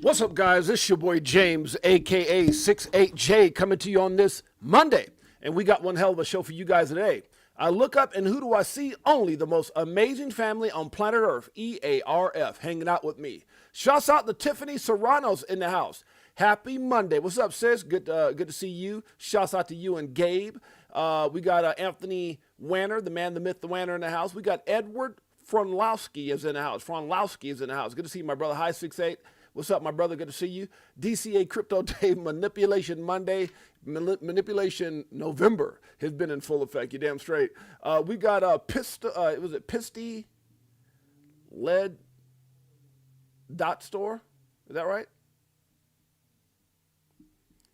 What's up, guys? It's your boy James, aka 68J, coming to you on this Monday. And we got one hell of a show for you guys today. I look up and who do I see? Only the most amazing family on planet Earth, EARF, hanging out with me. Shouts out to Tiffany Serrano's in the house. Happy Monday. What's up, sis? Good to see you. Shouts out to you and Gabe. We got Anthony Wanner, the man, the myth, the Wanner in the house. We got Edward Fronlowski is in the house. Fronlowski is in the house. Good to see you, my brother. Hi, 68. What's up, my brother? Good to see you. DCA Crypto Day, Manipulation Monday, Manipulation November has been in full effect. You damn straight. We got Pisty Lead Dot Store? Is that right?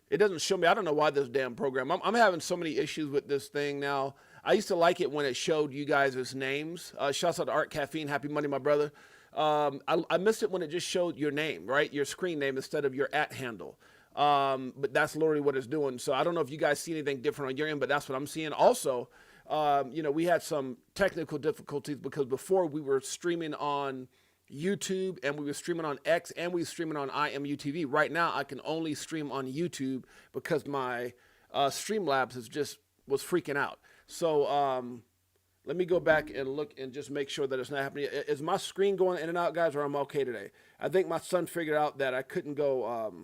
It doesn't show me. I don't know why this damn program. I'm having so many issues with this thing now. I used to like it when it showed you guys' names. Shouts out to Art Caffeine. Happy Monday, my brother. I missed it when it just showed your name, right? Your screen name instead of your @ handle. But that's literally what it's doing. So I don't know if you guys see anything different on your end, but that's what I'm seeing. Also, we had some technical difficulties because before we were streaming on YouTube and we were streaming on X and we were streaming on IMUTV. Right now, I can only stream on YouTube because my Streamlabs was freaking out. So let me go back and look and just make sure that it's not happening. Is my screen going in and out, guys, or I'm okay today? I think my son figured out that I couldn't go. Let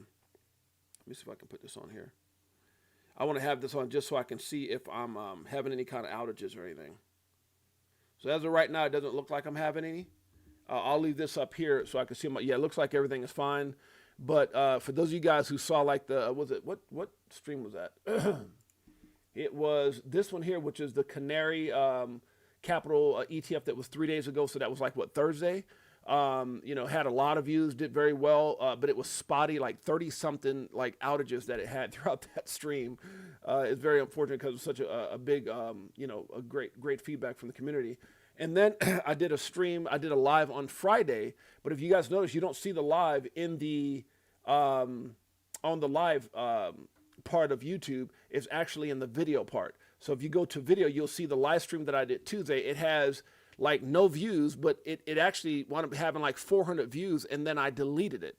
me see if I can put this on here. I want to have this on just so I can see if I'm having any kind of outages or anything. So as of right now, it doesn't look like I'm having any. I'll leave this up here so I can see yeah, it looks like everything is fine. But for those of you guys who saw like what stream was that? It was this one here, which is the Canary Capital ETF that was 3 days ago. So that was like Thursday. Had a lot of views, did very well, but it was spotty, like 30 something like outages that it had throughout that stream. It's very unfortunate because it was such a big, a great feedback from the community. And then I did a live on Friday, but if you guys notice, you don't see the live in the, on the live part of YouTube. It's actually in the video part. So if you go to video, you'll see the live stream that I did Tuesday. It has like no views, but it actually wound up having like 400 views, and then I deleted it.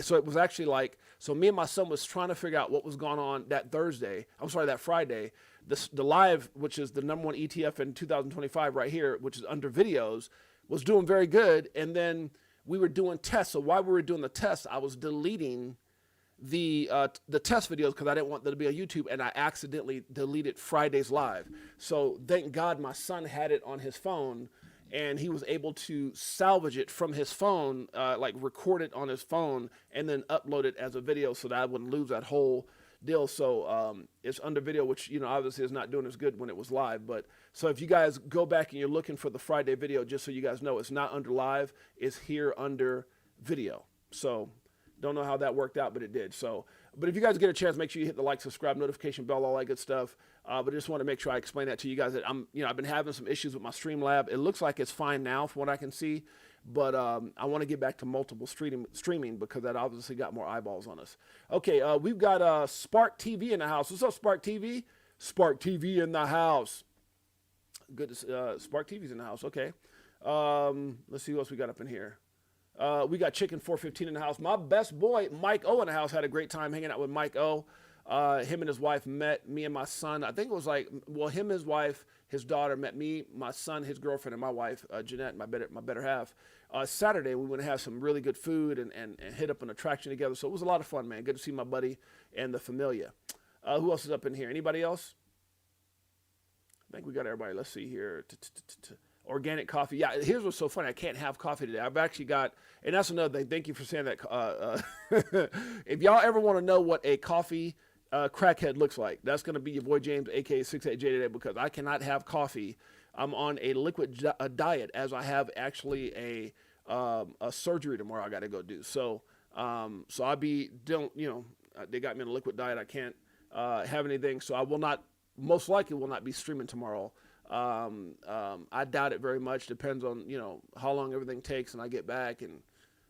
So it was actually so me and my son was trying to figure out what was going on that Friday. The live, which is the #1 ETF in 2025 right here, which is under videos, was doing very good. And then we were doing tests. So while we were doing the tests, I was deleting the test videos because I didn't want them to be on YouTube, and I accidentally deleted Friday's live. So thank God my son had it on his phone, and he was able to salvage it from his phone, record it on his phone, and then upload it as a video so that I wouldn't lose that whole deal. So it's under video, which obviously is not doing as good when it was live. But so if you guys go back and you're looking for the Friday video, just so you guys know, it's not under live, it's here under video. So don't know how that worked out, but it did. So, but if you guys get a chance, make sure you hit the like, subscribe, notification bell, all that good stuff. But I just want to make sure I explain that to you guys that I've been having some issues with my Streamlab. It looks like it's fine now from what I can see, but I want to get back to multiple streaming because that obviously got more eyeballs on us. Okay, we've got Spark TV in the house. What's up, Spark TV? Spark TV in the house. Good to Spark TV's in the house. Okay. Let's see what else we got up in here. We got Chicken 415 in the house. My best boy, Mike O, in the house. Had a great time hanging out with Mike O. Him and his wife met me and my son. I think it was him, his wife, his daughter met me, my son, his girlfriend, and my wife, Jeanette, my better half. Saturday, we went to have some really good food and hit up an attraction together. So it was a lot of fun, man. Good to see my buddy and the familia. Who else is up in here? Anybody else? I think we got everybody. Let's see here. Organic coffee. Yeah, here's what's so funny. I can't have coffee today. I've actually got, and that's another thing. Thank you for saying that. If y'all ever want to know what a coffee crackhead looks like, that's going to be your boy James, aka 68J today, because I cannot have coffee. I'm on a liquid diet as I have actually a surgery tomorrow I got to go do. So they got me on a liquid diet. I can't have anything. So I most likely will not be streaming tomorrow. I doubt it very much. Depends on, how long everything takes and I get back and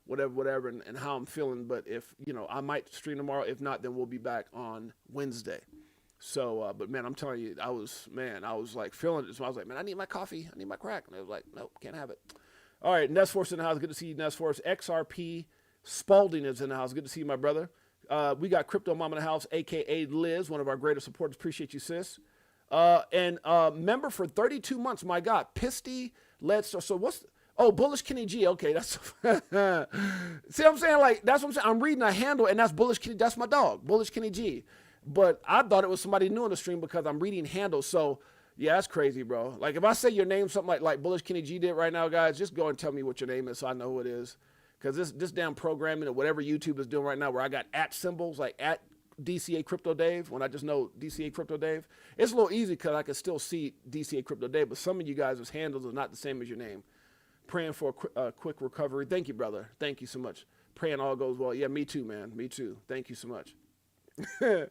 whatever, and how I'm feeling. But if, I might stream tomorrow. If not, then we'll be back on Wednesday. So, but man, I'm telling you, I was like feeling it. So I was like, man, I need my coffee. I need my crack. And I was like, nope, can't have it. All right, Nest Force in the house. Good to see you, Nest Force. XRP Spalding is in the house. Good to see you, my brother. We got Crypto Mom in the house, a.k.a. Liz, one of our greatest supporters. Appreciate you, sis. And member for 32 months. My God. Pisty, Let's. So what's... Oh, Bullish Kenny G. Okay, that's... See what I'm saying? Like, that's what I'm saying. I'm reading a handle, and that's Bullish Kenny. That's my dog, Bullish Kenny G. But I thought it was somebody new on the stream because I'm reading handles. So, yeah, that's crazy, bro. Like, if I say your name, something like Bullish Kenny G did right now, guys, just go and tell me what your name is so I know who it is. Because this damn programming or whatever YouTube is doing right now where I got at symbols, like at DCA Crypto Dave, when I just know DCA Crypto Dave, it's a little easy because I can still see DCA Crypto Dave, but some of you guys' handles are not the same as your name. Praying for a quick recovery. Thank you, brother. Thank you so much. Praying all goes well. Yeah, me too, man. Me too. Thank you so much. yeah,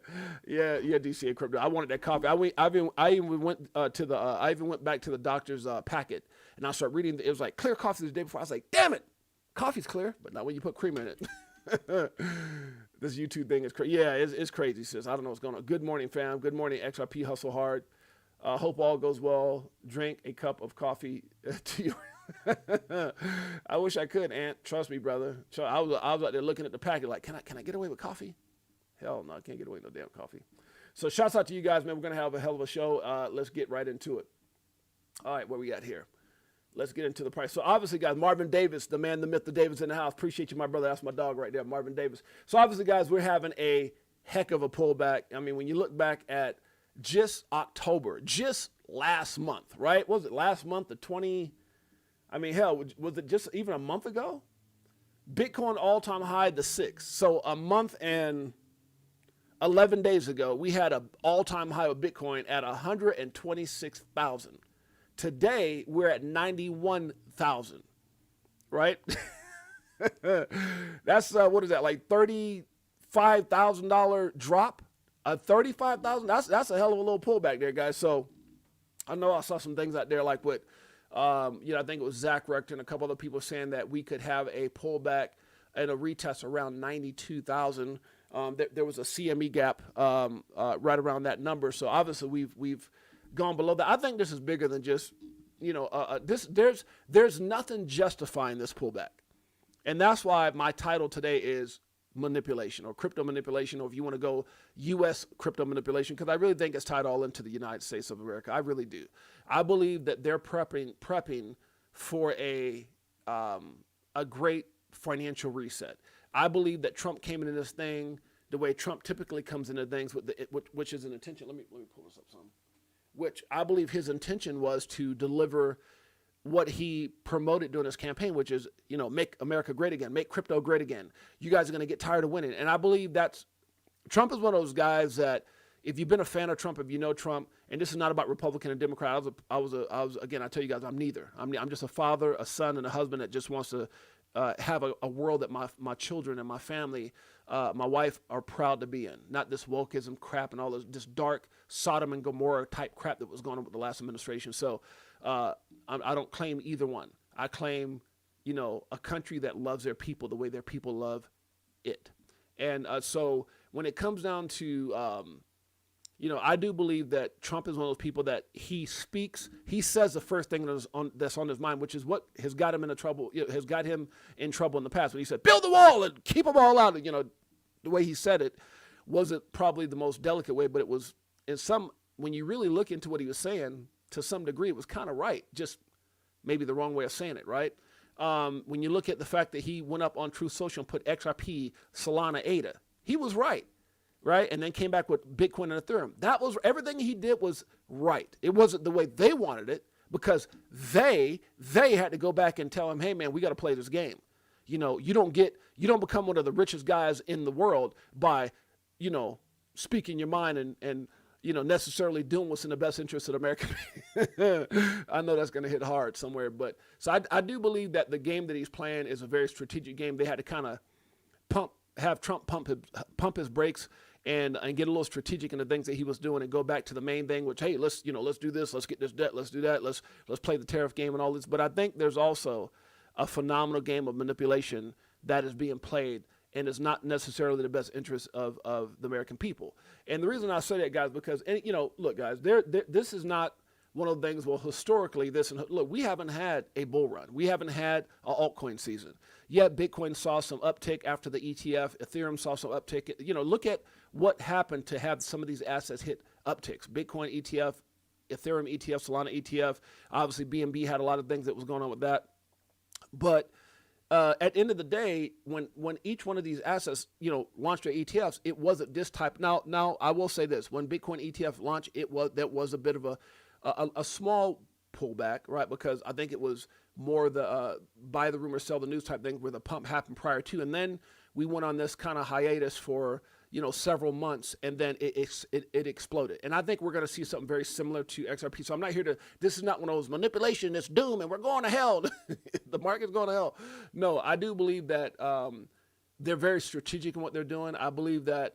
DCA Crypto. I wanted that coffee. I even went back to the doctor's packet, and I started reading. It was like clear coffee the day before. I was like, damn it. Coffee's clear, but not when you put cream in it. This YouTube thing is crazy. Yeah, it's crazy, sis. I don't know what's going on. Good morning, fam. Good morning, XRP Hustle Hard. Hope all goes well. Drink a cup of coffee to you. I wish I could, Aunt. Trust me, brother. I was out there looking at the packet like, can I get away with coffee? Hell no, I can't get away with no damn coffee. So shouts out to you guys, man. We're going to have a hell of a show. Let's get right into it. All right, what we got here? Let's get into the price. So obviously, guys, Marvin Davis, the man, the myth, the Davis in the house. Appreciate you, my brother. That's my dog right there, Marvin Davis. So obviously, guys, we're having a heck of a pullback. I mean, when you look back at just October, just last month, right? Was it last month, the 20? I mean, hell, was it just even a month ago? Bitcoin all-time high, the 6th. So a month and 11 days ago, we had an all-time high of Bitcoin at 126,000. Today, we're at 91,000, right? That's, what is that, like $35,000 drop? $35,000, that's a hell of a little pullback there, guys. So I know I saw some things out there like what, I think it was Zach Rector and a couple other people saying that we could have a pullback and a retest around 92,000. There was a CME gap right around that number. So obviously we've gone below that. I think this is bigger than just, there's nothing justifying this pullback. And that's why my title today is manipulation or crypto manipulation, or if you want to go U.S. crypto manipulation, because I really think it's tied all into the United States of America. I really do. I believe that they're prepping for a great financial reset. I believe that Trump came into this thing the way Trump typically comes into things, which is an intention. Let me pull this up some. Which I believe his intention was to deliver what he promoted during his campaign, which is, make America great again, make crypto great again. You guys are going to get tired of winning. And I believe Trump is one of those guys that if you've been a fan of Trump, if you know Trump, and this is not about Republican and Democrat, I was again, I tell you guys, I'm neither. I'm just a father, a son, and a husband that just wants to have a world that my children and my family, my wife are proud to be in. Not this wokeism crap and all this dark Sodom and Gomorrah type crap that was going on with the last administration. So I don't claim either one. I claim, a country that loves their people the way their people love it. And so when it comes down to, I do believe that Trump is one of those people that he says the first thing that's on his mind, which is what has got him in trouble in the past. When he said, build the wall and keep them all out, the way he said it wasn't probably the most delicate way, but it was when you really look into what he was saying, to some degree, it was kind of right. Just maybe the wrong way of saying it, right? When you look at the fact that he went up on Truth Social and put XRP, Solana, ADA, he was right? And then came back with Bitcoin and Ethereum. That was everything he did was right. It wasn't the way they wanted it because they had to go back and tell him, hey man, we got to play this game. You don't become one of the richest guys in the world by, speaking your mind and necessarily doing what's in the best interest of America. I know that's going to hit hard somewhere, but so I do believe that the game that he's playing is a very strategic game. They had to kind of have Trump pump his brakes and get a little strategic in the things that he was doing and go back to the main thing, which, hey, let's do this, let's get this debt, let's do that, let's play the tariff game and all this. But I think there's also a phenomenal game of manipulation that is being played and is not necessarily the best interest of the American people. And the reason I say that, guys, because, look, guys, this is not one of the things, well, historically, this, and look, we haven't had a bull run. We haven't had an altcoin season. Yet Bitcoin saw some uptick after the ETF. Ethereum saw some uptick. Look at what happened to have some of these assets hit upticks. Bitcoin ETF, Ethereum ETF, Solana ETF. Obviously, BNB had a lot of things that was going on with that. But at the end of the day, when each one of these assets, launched their ETFs, it wasn't this type. Now I will say this: when Bitcoin ETF launched, that was a bit of a small pullback, right? Because I think it was more the buy the rumor, sell the news type thing, where the pump happened prior to, and then we went on this kind of hiatus for several months, and then it exploded. And I think we're going to see something very similar to XRP. So I'm not here to, this is not one of those manipulation, it's doom, and we're going to hell. The market's going to hell. No, I do believe that they're very strategic in what they're doing. I believe that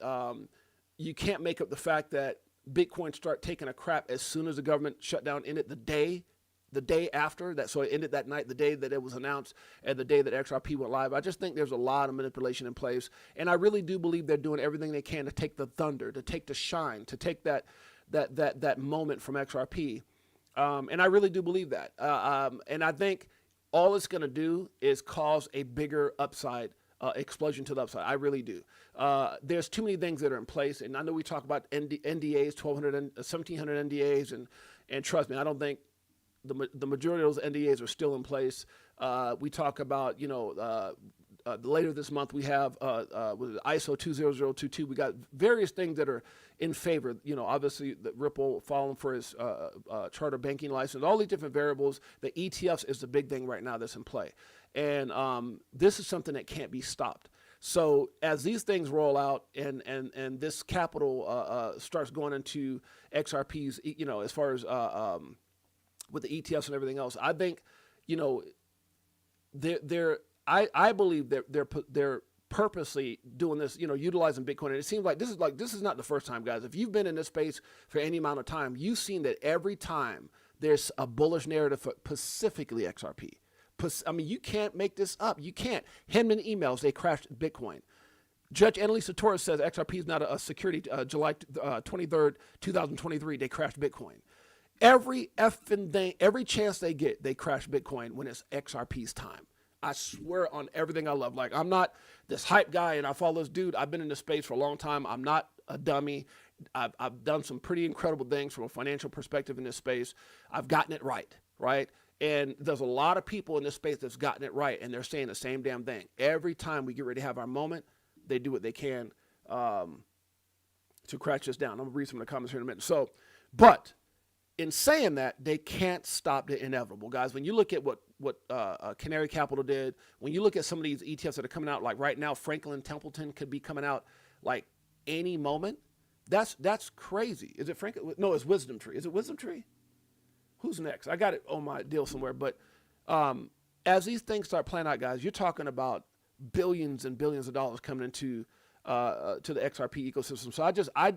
you can't make up the fact that Bitcoin start taking a crap as soon as the government shut down in it the day after that. So it ended that night, the day that it was announced, and the day that XRP went live. I just think there's a lot of manipulation in place, and I really do believe they're doing everything they can to take the thunder, to take the shine, to take that moment from XRP, and I really do believe that. And I think all it's going to do is cause a bigger upside. Explosion to the upside. I really do. There's too many things that are in place, and I know we talk about NDAs, 1,200 and 1,700 NDAs, and trust me, I don't think the majority of those NDAs are still in place. We talk about, later this month we have with ISO 20022. We got various things that are in favor. Obviously the Ripple following for his charter banking license. All these different variables. The ETFs is the big thing right now that's in play, and this is something that can't be stopped. So as these things roll out and this capital starts going into XRPs, as far as with the ETFs and everything else, I think, I believe that they're purposely doing this, utilizing Bitcoin. And it seems like this is not the first time, guys. If you've been in this space for any amount of time, you've seen that every time there's a bullish narrative for specifically XRP. I mean, you can't make this up. You can't. Hinman emails, they crashed Bitcoin. Judge Annalisa Torres says XRP is not a security. July 23rd, 2023, they crashed Bitcoin. Every effing thing, every chance they get, they crash Bitcoin when it's XRP's time. I swear on everything I love. Like, I'm not this hype guy and I follow this dude. I've been in this space for a long time. I'm not a dummy. I've done some pretty incredible things from a financial perspective in this space. I've gotten it right? And there's a lot of people in this space that's gotten it right, and they're saying the same damn thing. Every time we get ready to have our moment, they do what they can to crash this down. I'm going to read some of the comments here in a minute. So, but in saying that, they can't stop the inevitable, guys. When you look at what Canary Capital did, when you look at some of these ETFs that are coming out, like right now, Franklin Templeton could be coming out like any moment. That's crazy. Is it Franklin? No, it's Wisdom Tree. Is it Wisdom Tree? Who's next? I got it on my deal somewhere. But as these things start playing out, guys, you're talking about billions and billions of dollars coming into to the XRP ecosystem. So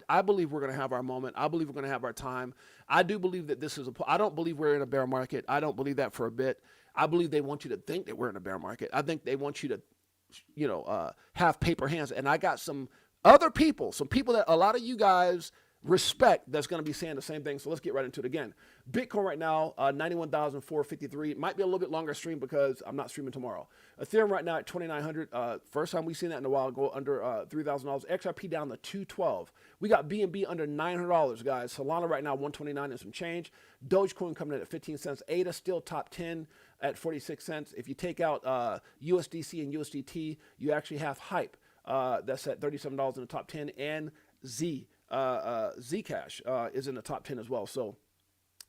I believe we're going to have our moment. I believe we're going to have our time. I do believe that this is I don't believe we're in a bear market. I don't believe that for a bit. I believe they want you to think that we're in a bear market. I think they want you to, have paper hands. And I got some other people, some people that a lot of you guys respect that's going to be saying the same thing. So let's get right into it again. Bitcoin right now, 91,453. Might be a little bit longer stream because I'm not streaming tomorrow. Ethereum right now at 2,900. First time we've seen that in a while, go under $3,000. XRP down to 212. We got BNB under $900, guys. Solana right now 129 and some change. Dogecoin coming in at 15 cents. ADA still top 10 at 46 cents. If you take out USDC and USDT, you actually have Hype. That's at $37 in the top 10, and Zcash is in the top 10 as well. So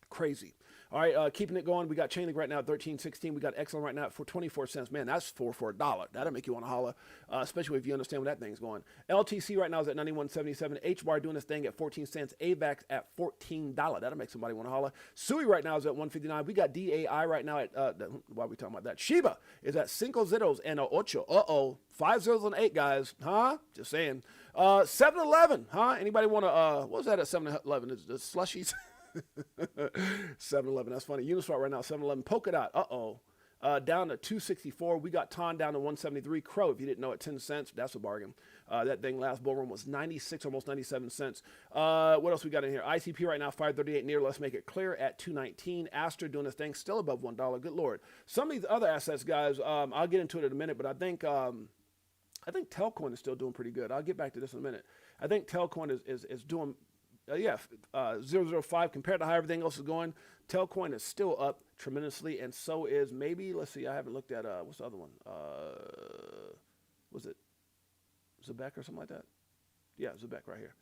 crazy. All right, keeping it going. We got Chainlink right now at 13.16. We got XLM right now for 24 cents. Man, that's four for $1. That'll make you want to holler, especially if you understand where that thing's going. LTC right now is at 91.77. HBAR doing this thing at 14 cents. AVAX at $14. That'll make somebody want to holler. SUI right now is at 159. We got DAI right now at, why are we talking about that? Shiba is at 5 zeros and a ocho. 5 zeros and 8, guys. Huh? Just saying. 7-Eleven, huh? Anybody want to, what was that at 7-Eleven? Is the slushies? 7-Eleven, that's funny. Uniswap right now, 7-Eleven. Polkadot, down to 264. We got TON down to 173. Crow, if you didn't know it, 10 cents. That's a bargain. That thing last bull run was 96, almost 97 cents. What else we got in here? ICP right now, 538 near. Let's make it clear at 219. Astra doing this thing still above $1. Good Lord. Some of these other assets, guys, I'll get into it in a minute, but I think Telcoin is still doing pretty good. I'll get back to this in a minute. I think Telcoin is doing, 005 compared to how everything else is going. Telcoin is still up tremendously, and so is maybe, let's see, I haven't looked at, what's the other one? Was it Zebek or something like that? Yeah, Zebek right here.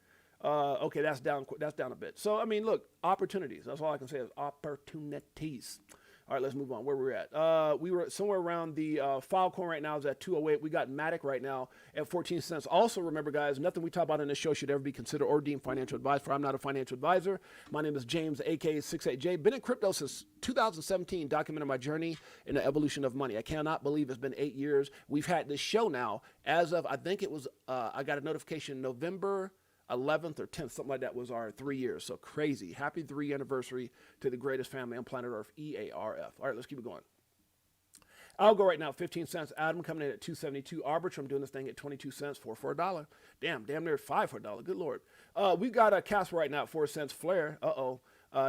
Okay, that's down a bit. So, I mean, look, opportunities. That's all I can say is opportunities. All right, let's move on. Where we're at. We were somewhere around the Filecoin right now is at 208. We got Matic right now at 14 cents. Also, remember, guys, nothing we talk about in this show should ever be considered or deemed financial advice. For I'm not a financial advisor. My name is James, aka 68J. Been in crypto since 2017, documenting my journey in the evolution of money. I cannot believe it's been 8 years. We've had this show now as of, I think it was, I got a notification November 11th or 10th, something like that, was our 3 years. So crazy. Happy 3 anniversary to the greatest family on planet Earth, EARF. All right, let's keep it going. Algo right now, 15 cents. Adam coming in at 272. Arbitrum doing this thing at 22 cents, 4 for $1. Damn near 5 for $1. Good Lord. We got a Casper right now at 4 cents. Flare,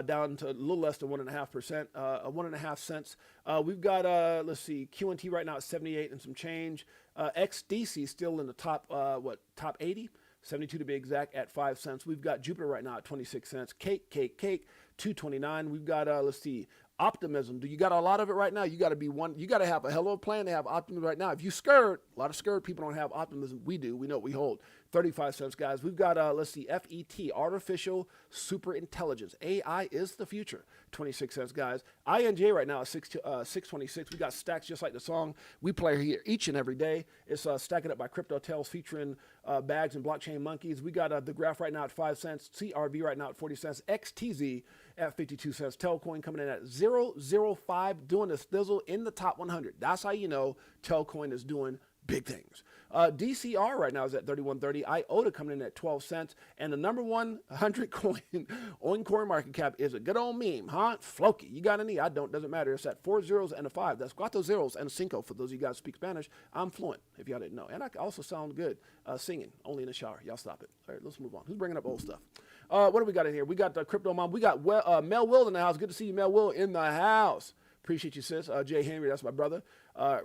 down to a little less than 1.5%, 1.5 cents. We've got, let's see, QNT right now at 78 and some change. XDC still in the top 80. 72 to be exact at 5 cents. We've got Jupiter right now at 26 cents. Cake, 229. We've got, let's see, optimism. Do you got a lot of it right now? You got to be one. You got to have a hell of a plan to have optimism right now. If you scared, a lot of scared people don't have optimism. We do. We know what we hold. 35 cents, guys. We've got, let's see, FET, artificial super intelligence. AI is the future. 26 cents, guys. INJ right now is 626. We got stacks just like the song we play here each and every day. It's Stacking Up by Crypto Tales featuring Bags and Blockchain Monkeys. We got the graph right now at 5 cents. CRV right now at 40 cents. XTZ at 52 cents. Telcoin coming in at 005, doing the thizzle in the top 100. That's how you know Telcoin is doing big things. DCR right now is at 31.30. IOTA coming in at 12 cents. And the number 100 coin on CoinMarketCap is a good old meme, huh? Floki. You got any? I don't. Doesn't matter. It's at 4 zeros and a 5. That's cuatro zeros and a cinco. For those of you guys who speak Spanish, I'm fluent, if y'all didn't know. And I also sound good singing, only in the shower. Y'all stop it. All right, let's move on. Who's bringing up old stuff? What do we got in here? We got the Crypto Mom. We got Mel Will in the house. Good to see you, Mel Will, in the house. Appreciate you, sis. Jay Henry, that's my brother.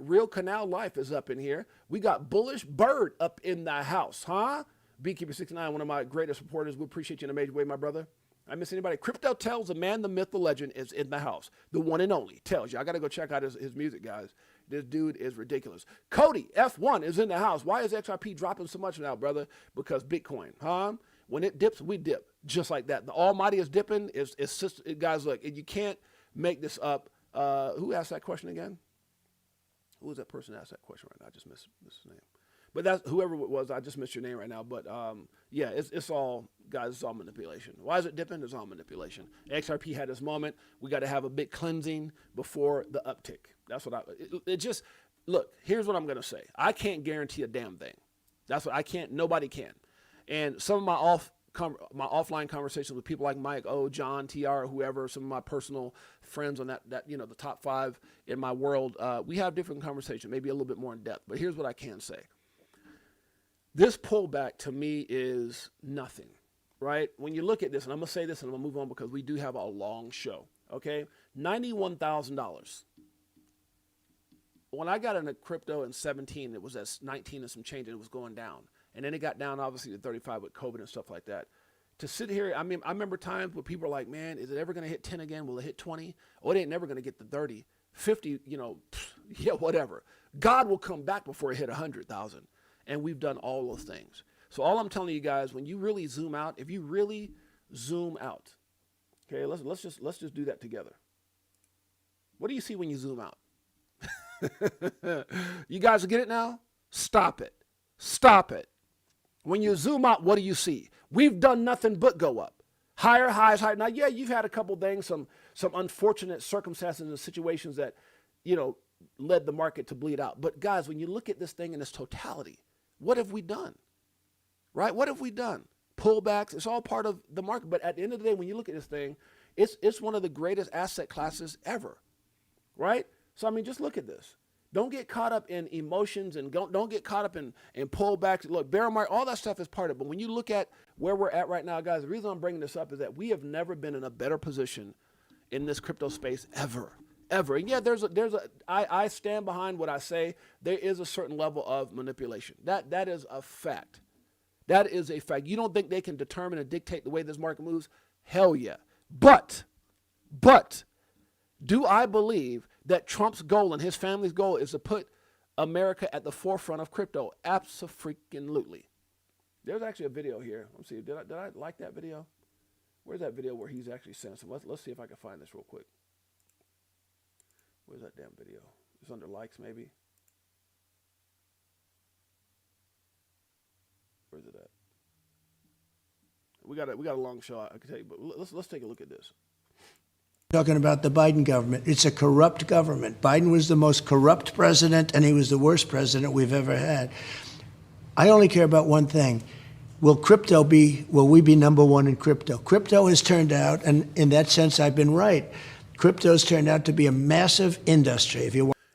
Real Canal Life is up in here. We got Bullish Bird up in the house, huh? Beekeeper69, one of my greatest supporters. We appreciate you in a major way, my brother. I miss anybody. Crypto Tells, the man, the myth, the legend is in the house. The one and only Tells you. I got to go check out his music, guys. This dude is ridiculous. Cody, F1 is in the house. Why is XRP dropping so much now, brother? Because Bitcoin, huh? When it dips, we dip. Just like that. The Almighty is dipping. Guys, look, you can't make this up. Who asked that question again? Who was that person that asked that question right now? I just missed his name. But that's whoever it was. I just missed your name right now. But yeah, it's all, guys, it's all manipulation. Why is it dipping? It's all manipulation. XRP had this moment. We got to have a big cleansing before the uptick. That's what it just, look, here's what I'm going to say. I can't guarantee a damn thing. That's what I can't, nobody can. And some of my offline conversations with people like Mike, John, TR, whoever, some of my personal friends on that the top 5 in my world, we have different conversations, maybe a little bit more in depth. But here's what I can say. This pullback to me is nothing, right? When you look at this, and I'm going to say this and I'm going to move on because we do have a long show, okay? $91,000. When I got into crypto in 17, it was at 19 and some change, and it was going down. And then it got down, obviously, to 35 with COVID and stuff like that. To sit here, I mean, I remember times where people are like, man, is it ever going to hit 10 again? Will it hit 20? Oh, it ain't never going to get to 30, 50, yeah, whatever. God will come back before it hit 100,000. And we've done all those things. So all I'm telling you guys, when you really zoom out, if you really zoom out, okay, let's just do that together. What do you see when you zoom out? You guys get it now? Stop it. Stop it. When you zoom out, what do you see? We've done nothing but go up. Higher highs, higher. Now, yeah, you've had a couple things, some unfortunate circumstances and situations that, led the market to bleed out. But guys, when you look at this thing in its totality, what have we done? Right? What have we done? Pullbacks, it's all part of the market. But at the end of the day, when you look at this thing, it's one of the greatest asset classes ever. Right? So, I mean, just look at this. Don't get caught up in emotions and don't get caught up in pullbacks. Look, bear market, all that stuff is part of it. But when you look at where we're at right now, guys, the reason I'm bringing this up is that we have never been in a better position in this crypto space ever. And yeah, I stand behind what I say. There is a certain level of manipulation. That is a fact. That is a fact. You don't think they can determine and dictate the way this market moves? Hell yeah. But do I believe that Trump's goal and his family's goal is to put America at the forefront of crypto? Abso-freaking-lutely. There's actually a video here. Let's see. Did I like that video? Where's that video where he's actually saying something? Let's see if I can find this real quick. Where's that damn video? It's under likes, maybe. Where's it at? We got a long show, I can tell you, but let's take a look at this. Talking about the Biden government. It's a corrupt government. Biden was the most corrupt president, and he was the worst president we've ever had. I only care about one thing. Will we be number one in crypto? Crypto has turned out, and in that sense, I've been right. Crypto's turned out to be a massive industry.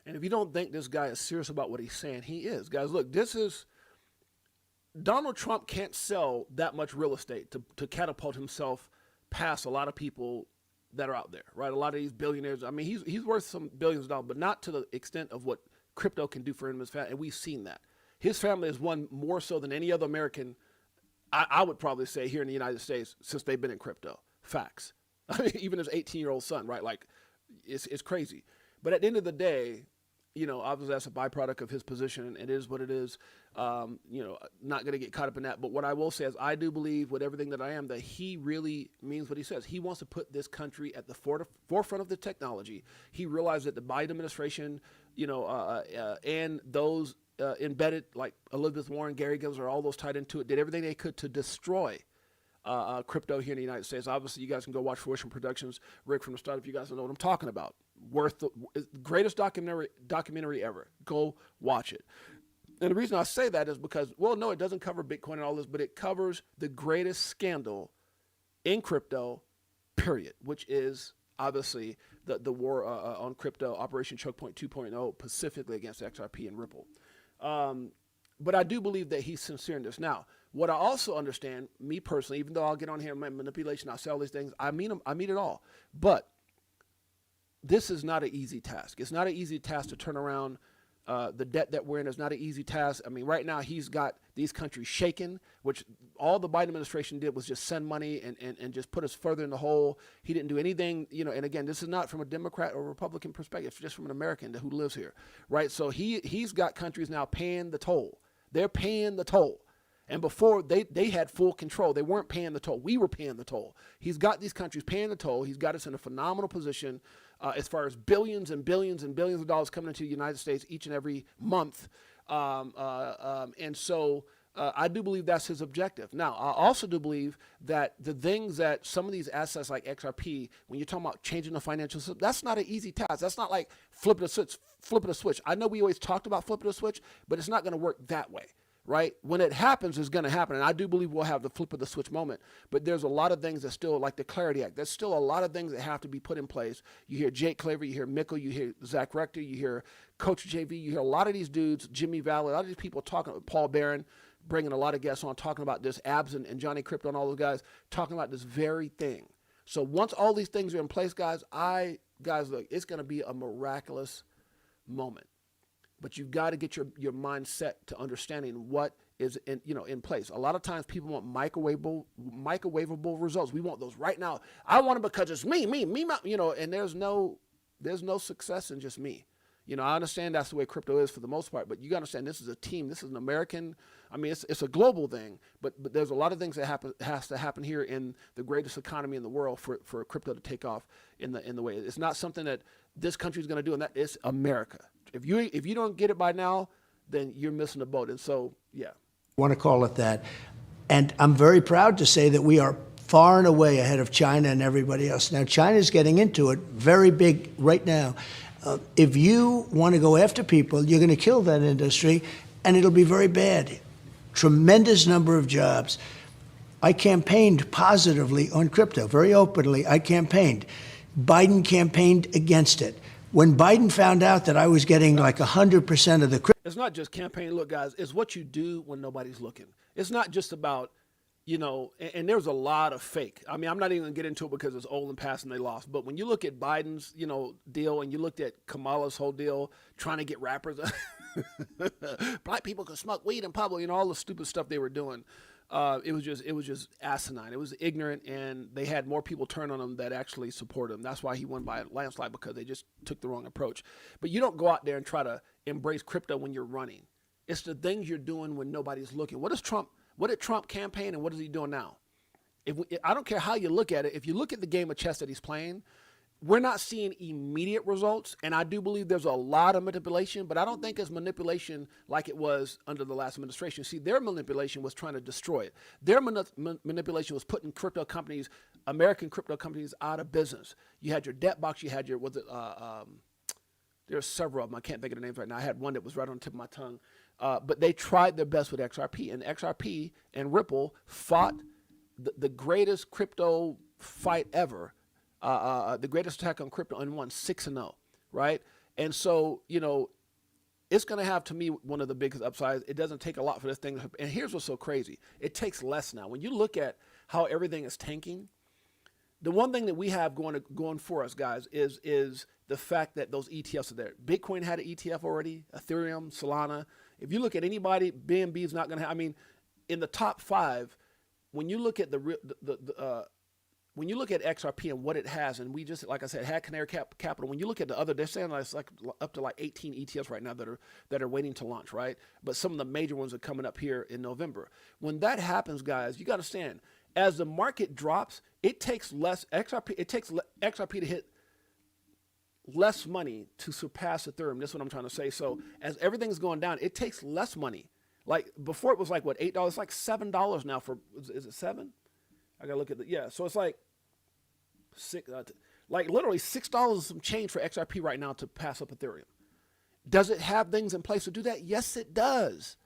And if you don't think this guy is serious about what he's saying, he is. Guys, look, Donald Trump can't sell that much real estate to catapult himself past a lot of people that are out there, right? A lot of these billionaires. I mean, he's worth some billions of dollars, but not to the extent of what crypto can do for him and his family. And we've seen that. His family has won more so than any other American, I would probably say, here in the United States since they've been in crypto. Facts. I mean, even his 18-year-old son, right? Like, it's crazy. But at the end of the day, obviously that's a byproduct of his position, and it is what it is. Not going to get caught up in that. But what I will say is I do believe with everything that I am that he really means what he says. He wants to put this country at the forefront of the technology. He realized that the Biden administration, and those embedded, like Elizabeth Warren, Gary Gensler, all those tied into it, did everything they could to destroy crypto here in the United States. Obviously, you guys can go watch Fruition Productions, Rick from the Start, if you guys don't know what I'm talking about. Worth the greatest documentary ever. Go watch it. And the reason I say that is because, well, no, it doesn't cover Bitcoin and all this, but it covers the greatest scandal in crypto, period, which is obviously the war on crypto, Operation Choke Point 2.0, specifically against XRP and Ripple. But I do believe that he's sincere in this. Now, what I also understand, me personally, even though I'll get on here and manipulation, I'll sell these things, I mean it all. But this is not an easy task. It's not an easy task to turn around the debt that we're in. It's not an easy task. I mean, right now he's got these countries shaken, which all the Biden administration did was just send money and just put us further in the hole. He didn't do anything, and again, this is not from a Democrat or Republican perspective. It's just from an American who lives here, right? So he's got countries now paying the toll. They're paying the toll. And before, they had full control. They weren't paying the toll. We were paying the toll. He's got these countries paying the toll. He's got us in a phenomenal position as far as billions and billions and billions of dollars coming into the United States each and every month. And so I do believe that's his objective. Now, I also do believe that the things that some of these assets like XRP, when you're talking about changing the financial system, that's not an easy task. That's not like flipping a switch. I know we always talked about flipping a switch, but it's not going to work that way. Right? When it happens, it's going to happen. And I do believe we'll have the flip of the switch moment. But there's a lot of things that still, like the Clarity Act, there's still a lot of things that have to be put in place. You hear Jake Claver, you hear Mikkel, you hear Zach Rector, you hear Coach JV, you hear a lot of these dudes, Jimmy Valley, a lot of these people talking, Paul Barron, bringing a lot of guests on, talking about this, Abs and Johnny Crypto and all those guys, talking about this very thing. So once all these things are in place, guys, look, it's going to be a miraculous moment. But you've got to get your mind set to understanding what is in place. A lot of times people want microwavable results. We want those right now. I want it because it's me, and there's no success in just me. I understand that's the way crypto is for the most part, but you got to understand this is a team. This is an American. I mean, it's a global thing, but there's a lot of things that has to happen here in the greatest economy in the world for crypto to take off in the way. It's not something that this country is going to do, and that is America. If you don't get it by now, then you're missing the boat. And so, yeah. I want to call it that. And I'm very proud to say that we are far and away ahead of China and everybody else. Now, China's getting into it very big right now. If you want to go after people, you're going to kill that industry, and it'll be very bad. Tremendous number of jobs. I campaigned positively on crypto, very openly. I campaigned. Biden campaigned against it. When Biden found out that I was getting like 100% of the crypto. It's not just campaign. Look, guys, it's what you do when nobody's looking. It's not just about, and there's a lot of fake. I mean, I'm not even going to get into it because it's old and past and they lost. But when you look at Biden's, deal, and you looked at Kamala's whole deal, trying to get rappers, black people can smoke weed in public, all the stupid stuff they were doing. It was just asinine. It was ignorant, and they had more people turn on him that actually support him. That's why he won by a landslide, because they just took the wrong approach. But you don't go out there and try to embrace crypto when you're running. It's the things you're doing when nobody's looking. What did Trump campaign, and what is he doing now? I don't care how you look at it. If you look at the game of chess that he's playing, we're not seeing immediate results, and I do believe there's a lot of manipulation, but I don't think it's manipulation like it was under the last administration. See, their manipulation was trying to destroy it. Their manipulation was putting crypto companies, American crypto companies, out of business. You had your debt box, you had your, there's several of them. I can't think of the names right now. I had one that was right on the tip of my tongue. But they tried their best with XRP, and XRP and Ripple fought the greatest crypto fight ever. The greatest attack on crypto, and won 6-0, right? And so, it's going to have, to me, one of the biggest upsides. It doesn't take a lot for this thing. And here's what's so crazy. It takes less now. When you look at how everything is tanking, the one thing that we have going for us, guys, is the fact that those ETFs are there. Bitcoin had an ETF already, Ethereum, Solana. If you look at anybody, BNB is not going to have, in the top 5, when you look at when you look at XRP and what it has, and we just, like I said, had Canary Capital. When you look at the other, they're saying it's like up to like 18 ETFs right now that are waiting to launch, right? But some of the major ones are coming up here in November. When that happens, guys, you got to understand, as the market drops, it takes less XRP. It takes XRP to hit less money to surpass Ethereum. That's what I'm trying to say. So as everything's going down, it takes less money. Like before, it was like what, $8? It's like $7 now for. Is it 7? I gotta look at so it's like literally $6 and some change for XRP right now to pass up Ethereum. Does it have things in place to do that? Yes, it does.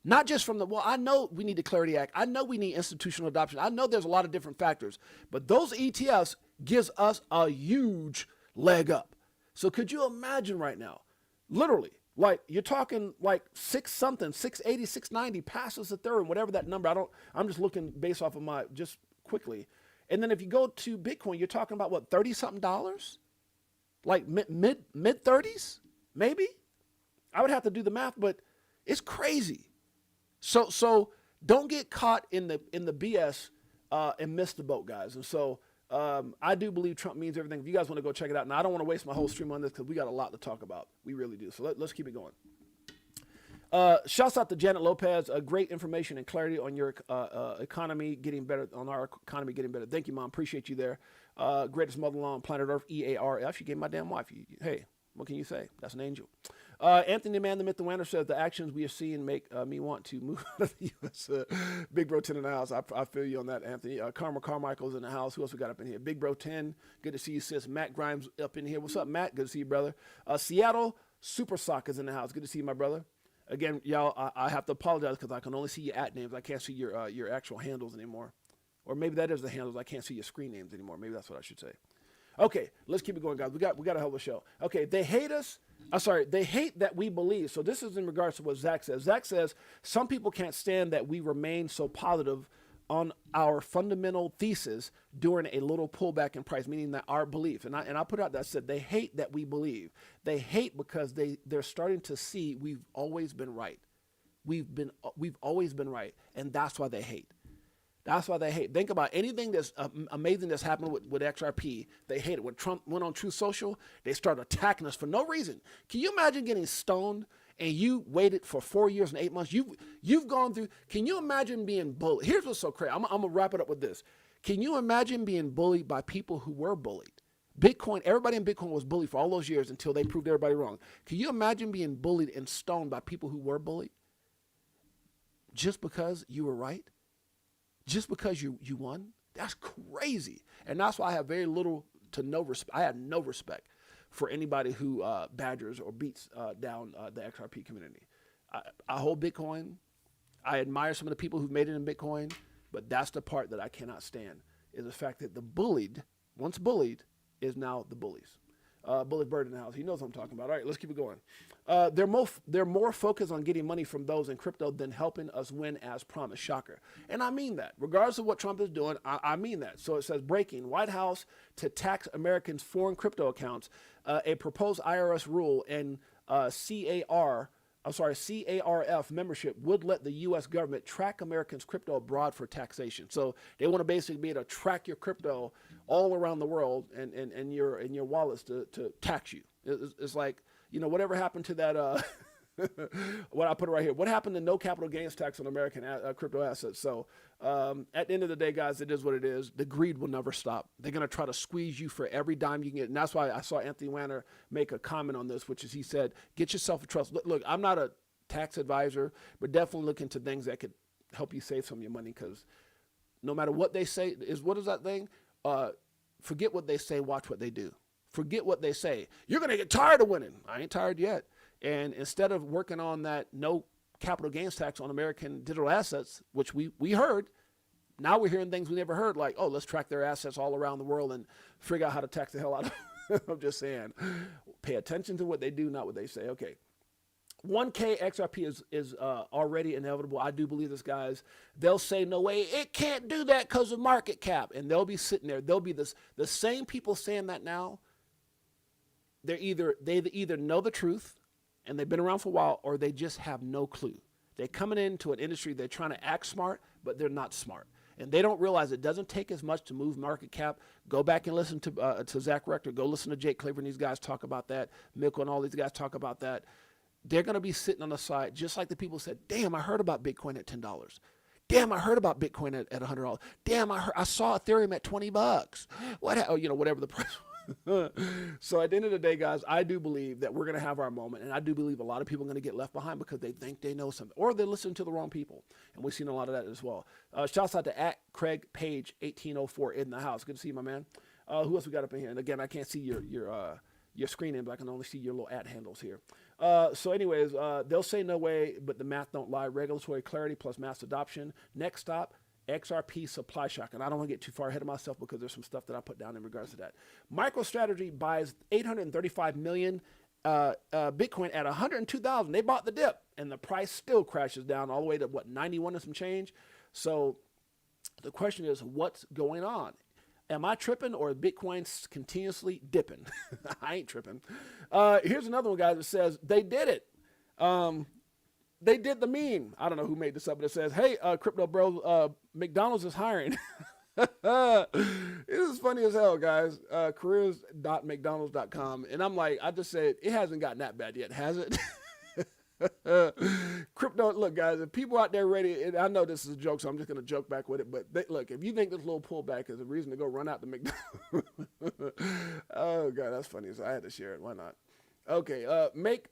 Not just from I know we need the Clarity Act. I know we need institutional adoption. I know there's a lot of different factors, but those ETFs gives us a huge leg up. So could you imagine right now, literally, like you're talking like 680, 690 passes Ethereum, whatever that number. I'm just looking based off of just quickly. And then if you go to Bitcoin, you're talking about what, $30-something? Like mid 30s, maybe? I would have to do the math, but it's crazy. So don't get caught in the BS and miss the boat, guys. And so I do believe Trump means everything. If you guys want to go check it out. Now, I don't want to waste my whole stream on this because we got a lot to talk about. We really do. So let's keep it going. Shouts out to Janet Lopez. Great information and clarity on your economy getting better, on our economy getting better. Thank you, Mom. Appreciate you there. Greatest mother-in-law on planet Earth, EARF. She gave my damn wife. Hey, what can you say? That's an angel. Anthony the Man, the Myth, the Wanner says the actions we are seeing make me want to move out of the U.S. Big Bro 10 in the house. I feel you on that, Anthony. Karma Carmichael's in the house. Who else we got up in here? Big Bro 10. Good to see you, sis. Matt Grimes up in here. What's up, Matt? Good to see you, brother. Seattle Super Sock is in the house. Good to see you, my brother. Again, y'all, I have to apologize because I can only see your @ names. I can't see your actual handles anymore. Or maybe that is the handles. I can't see your screen names anymore. Maybe that's what I should say. Okay, let's keep it going, guys. We got a hell of a show. Okay, they hate us. They hate that we believe. So this is in regards to what Zach says. Zach says some people can't stand that we remain so positive on our fundamental thesis during a little pullback in price, meaning that our belief. And I put out that I said they hate that we believe. They hate because they're starting to see we've always been right. We've always been right, and that's why they hate. That's why they hate. Think about anything that's amazing that's happened with XRP. They hate it. When Trump went on Truth Social, they started attacking us for no reason. Can you imagine getting stoned and you waited for 4 years and 8 months? You've gone through. Can you imagine being bullied? Here's what's so crazy. I'm gonna wrap it up with this. Can you imagine being bullied by people who were bullied? Bitcoin. Everybody in Bitcoin was bullied for all those years until they proved everybody wrong. Can you imagine being bullied and stoned by people who were bullied? Just because you were right? Just because you won? That's crazy. And that's why I have very little to no respect. I have no respect for anybody who badgers or beats down the XRP community. I hold Bitcoin. I admire some of the people who've made it in Bitcoin, but that's the part that I cannot stand, is the fact that the bullied, once bullied, is now the bullies. Bullet Bird in the house. He knows what I'm talking about. All right, let's keep it going. They're more focused on getting money from those in crypto than helping us win as promised. Shocker. And I mean that. Regardless of what Trump is doing, I mean that. So it says breaking White House to tax Americans' foreign crypto accounts. A proposed IRS rule and CARF membership would let the U.S. government track Americans' crypto abroad for taxation. So they want to basically be able to track your crypto all around the world and your wallets to tax you. It's like, whatever happened to that, what I put it right here, what happened to no capital gains tax on American crypto assets? So at the end of the day, guys, it is what it is. The greed will never stop. They're going to try to squeeze you for every dime you can get. And that's why I saw Anthony Weiner make a comment on this, which is he said, get yourself a trust. Look, I'm not a tax advisor, but definitely look into things that could help you save some of your money, because no matter what they say, what is that thing? Forget what they say, watch what they do. Forget what they say. You're going to get tired of winning. I ain't tired yet. And instead of working on that no capital gains tax on American digital assets, which we heard, now we're hearing things we never heard, like, oh, let's track their assets all around the world and figure out how to tax the hell out of them. I'm just saying, pay attention to what they do, not what they say. Okay. 1K XRP is already inevitable. I do believe this, guys. They'll say, no way, it can't do that because of market cap. And they'll be sitting there. They'll be the same people saying that now. They either know the truth and they've been around for a while, or they just have no clue. They're coming into an industry, they're trying to act smart, but they're not smart. And they don't realize it doesn't take as much to move market cap. Go back and listen to Zach Rector. Go listen to Jake Claver and these guys talk about that. Mikkel and all these guys talk about that. They're going to be sitting on the side, just like the people said, damn, I heard about Bitcoin at $10. Damn, I heard about Bitcoin at $100. Damn, I saw Ethereum at $20. Whatever the price was. So at the end of the day, guys, I do believe that we're going to have our moment, and I do believe a lot of people are going to get left behind because they think they know something, or they listen to the wrong people, and we've seen a lot of that as well. Shouts out to @CraigPage1804 in the house. Good to see you, my man. Who else we got up in here? And again, I can't see your screen in, but I can only see your little @ handles here. So anyways, they'll say no way, but the math don't lie. Regulatory clarity plus mass adoption. Next stop, XRP supply shock. And I don't want to get too far ahead of myself because there's some stuff that I put down in regards to that. MicroStrategy buys 835 million Bitcoin at 102,000. They bought the dip, and the price still crashes down all the way to, 91 and some change. So the question is, what's going on? Am I tripping, or is Bitcoin continuously dipping? I ain't tripping. Here's another one, guys, that says they did it. They did the meme. I don't know who made this up, but it says, hey, crypto bro, McDonald's is hiring. This is funny as hell, guys. Careers.mcdonalds.com. And I'm like, I just said, it hasn't gotten that bad yet, has it? Crypto, look, guys, if people out there ready, and I know this is a joke, so I'm just going to joke back with it, but look, if you think this little pullback is a reason to go run out to McDonald's, oh, God, that's funny. So I had to share it. Why not? Okay, make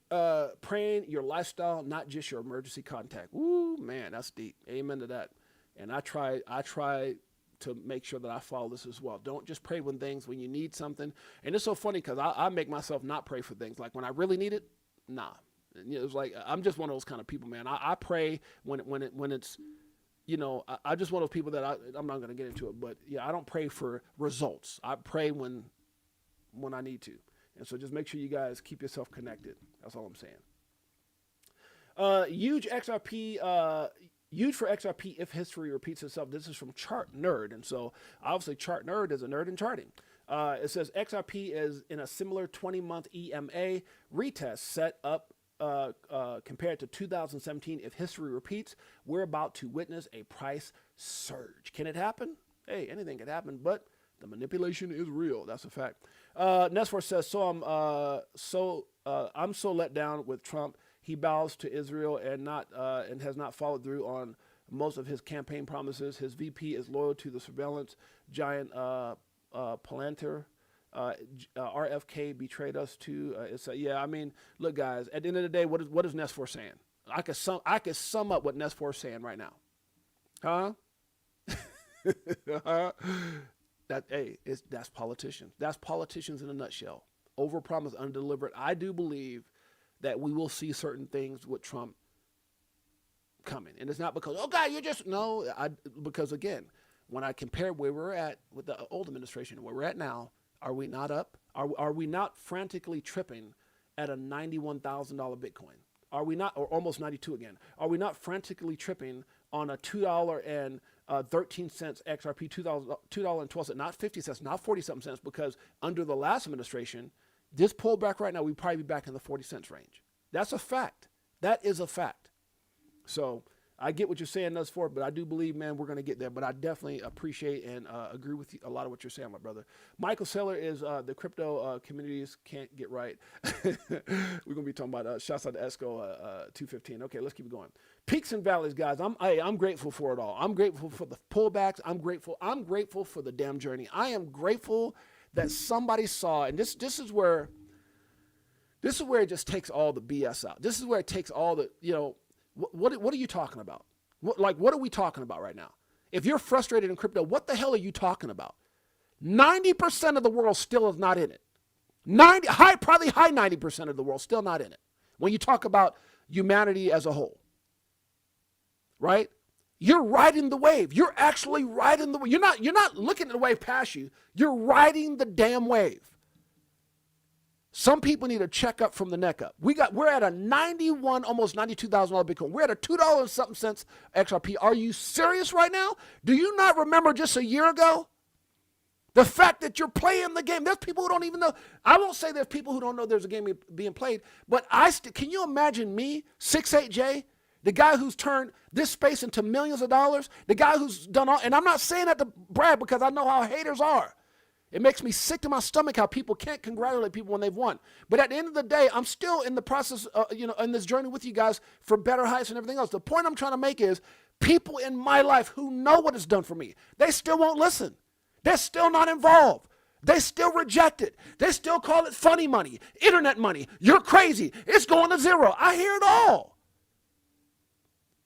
praying your lifestyle, not just your emergency contact. Ooh, man, that's deep. Amen to that. And I try to make sure that I follow this as well. Don't just pray when you need something. And it's so funny because I make myself not pray for things. Like when I really need it, nah. It's like I'm just one of those kind of people, man. I pray when it's, I just one of those people that I'm not going to get into it, but yeah, I don't pray for results. I pray when I need to. And so just make sure you guys keep yourself connected. That's all I'm saying. Huge for XRP if history repeats itself. This is from Chart Nerd. And so obviously Chart Nerd is a nerd in charting. It says XRP is in a similar 20-month EMA retest set up compared to 2017. If history repeats, we're about to witness a price surge. Can it happen? Hey, anything can happen, but the manipulation is real. That's a fact. Nesfor says, I'm so let down with Trump. He bows to Israel and has not followed through on most of his campaign promises. His VP is loyal to the surveillance giant Palantir. RFK betrayed us too. Yeah, I mean, look, guys. At the end of the day, what is Nesfor saying? I could sum up what Nesfor's saying right now. Huh? That's politicians. That's politicians in a nutshell. Overpromise, underdeliver. I do believe that we will see certain things with Trump coming, and it's not because because again, when I compare where we're at with the old administration and where we're at now, Are we not up? Are we not frantically tripping at a $91,000 Bitcoin? Are we not, or almost 92 again? Are we not frantically tripping on a $2.13 XRP, $2.12, not 50 cents, not 40 something cents, because under the last administration, this pullback right now, we'd probably be back in the 40 cents range. That's a fact. That is a fact. So I get what you're saying thus far, but I do believe, man, we're going to get there. But I definitely appreciate and agree with you, a lot of what you're saying, my brother. Michael Saylor is the crypto communities can't get right. We're going to be talking about shouts out to Esco 215. Okay, let's keep it going. Peaks and valleys, guys. I'm grateful for it all. I'm grateful for the pullbacks. I'm grateful for the damn journey. I am grateful that somebody saw, and this is where it just takes all the BS out. This is where it takes all the, what are you talking about? What are we talking about right now? If you're frustrated in crypto, what the hell are you talking about? 90% of the world still is not in it. Probably high 90% of the world still not in it. When you talk about humanity as a whole, right? You're riding the wave. You're actually riding the wave. You're not looking at the wave past you. You're riding the damn wave. Some people need to check up from the neck up. We're at a 91, almost $92,000 Bitcoin. We're at a $2 something cents XRP. Are you serious right now? Do you not remember just a year ago? The fact that you're playing the game. There's people who don't even know. I won't say there's people who don't know there's a game being played, but can you imagine me, 6'8", the guy who's turned this space into millions of dollars, the guy who's done all, and I'm not saying that to brag because I know how haters are. It makes me sick to my stomach how people can't congratulate people when they've won. But at the end of the day, I'm still in the process, in this journey with you guys for better heights and everything else. The point I'm trying to make is people in my life who know what it's done for me, they still won't listen. They're still not involved. They still reject it. They still call it funny money, internet money. You're crazy. It's going to zero. I hear it all.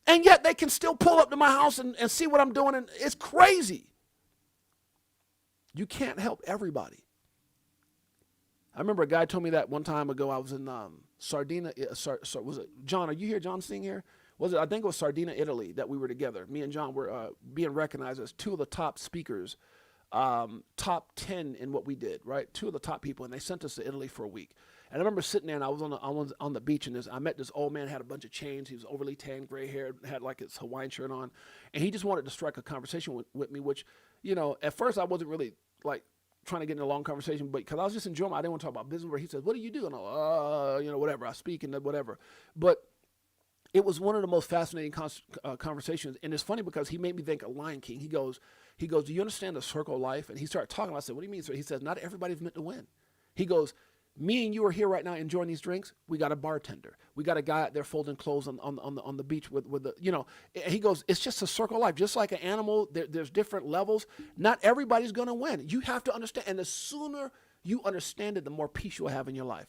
And yet they can still pull up to my house and see what I'm doing. And it's crazy. You can't help everybody. I remember a guy told me that one time ago. I was in Sardinia. Was it John? Are you here? John Sting here? Was it? I think it was Sardinia, Italy, that we were together. Me and John were being recognized as two of the top speakers, top 10 in what we did. Right, two of the top people, and they sent us to Italy for a week. And I remember sitting there, and I was on the beach, and I met this old man, had a bunch of chains. He was overly tan, gray haired, had like his Hawaiian shirt on, and he just wanted to strike a conversation with me, which, at first I wasn't really like trying to get in a long conversation, but because I was just enjoying it, I didn't want to talk about business. Where he said, "What do you do?" And whatever, I speak and whatever. But it was one of the most fascinating conversations, and it's funny because he made me think of Lion King. He goes, "Do you understand the circle of life?" And he started talking. I said, "What do you mean, sir?" He says, "Not everybody's meant to win." He goes, "Me and you are here right now enjoying these drinks. We got a bartender. We got a guy out there folding clothes on the beach with the, He goes, "It's just a circle of life. Just like an animal, there's different levels. Not everybody's going to win. You have to understand. And the sooner you understand it, the more peace you'll have in your life.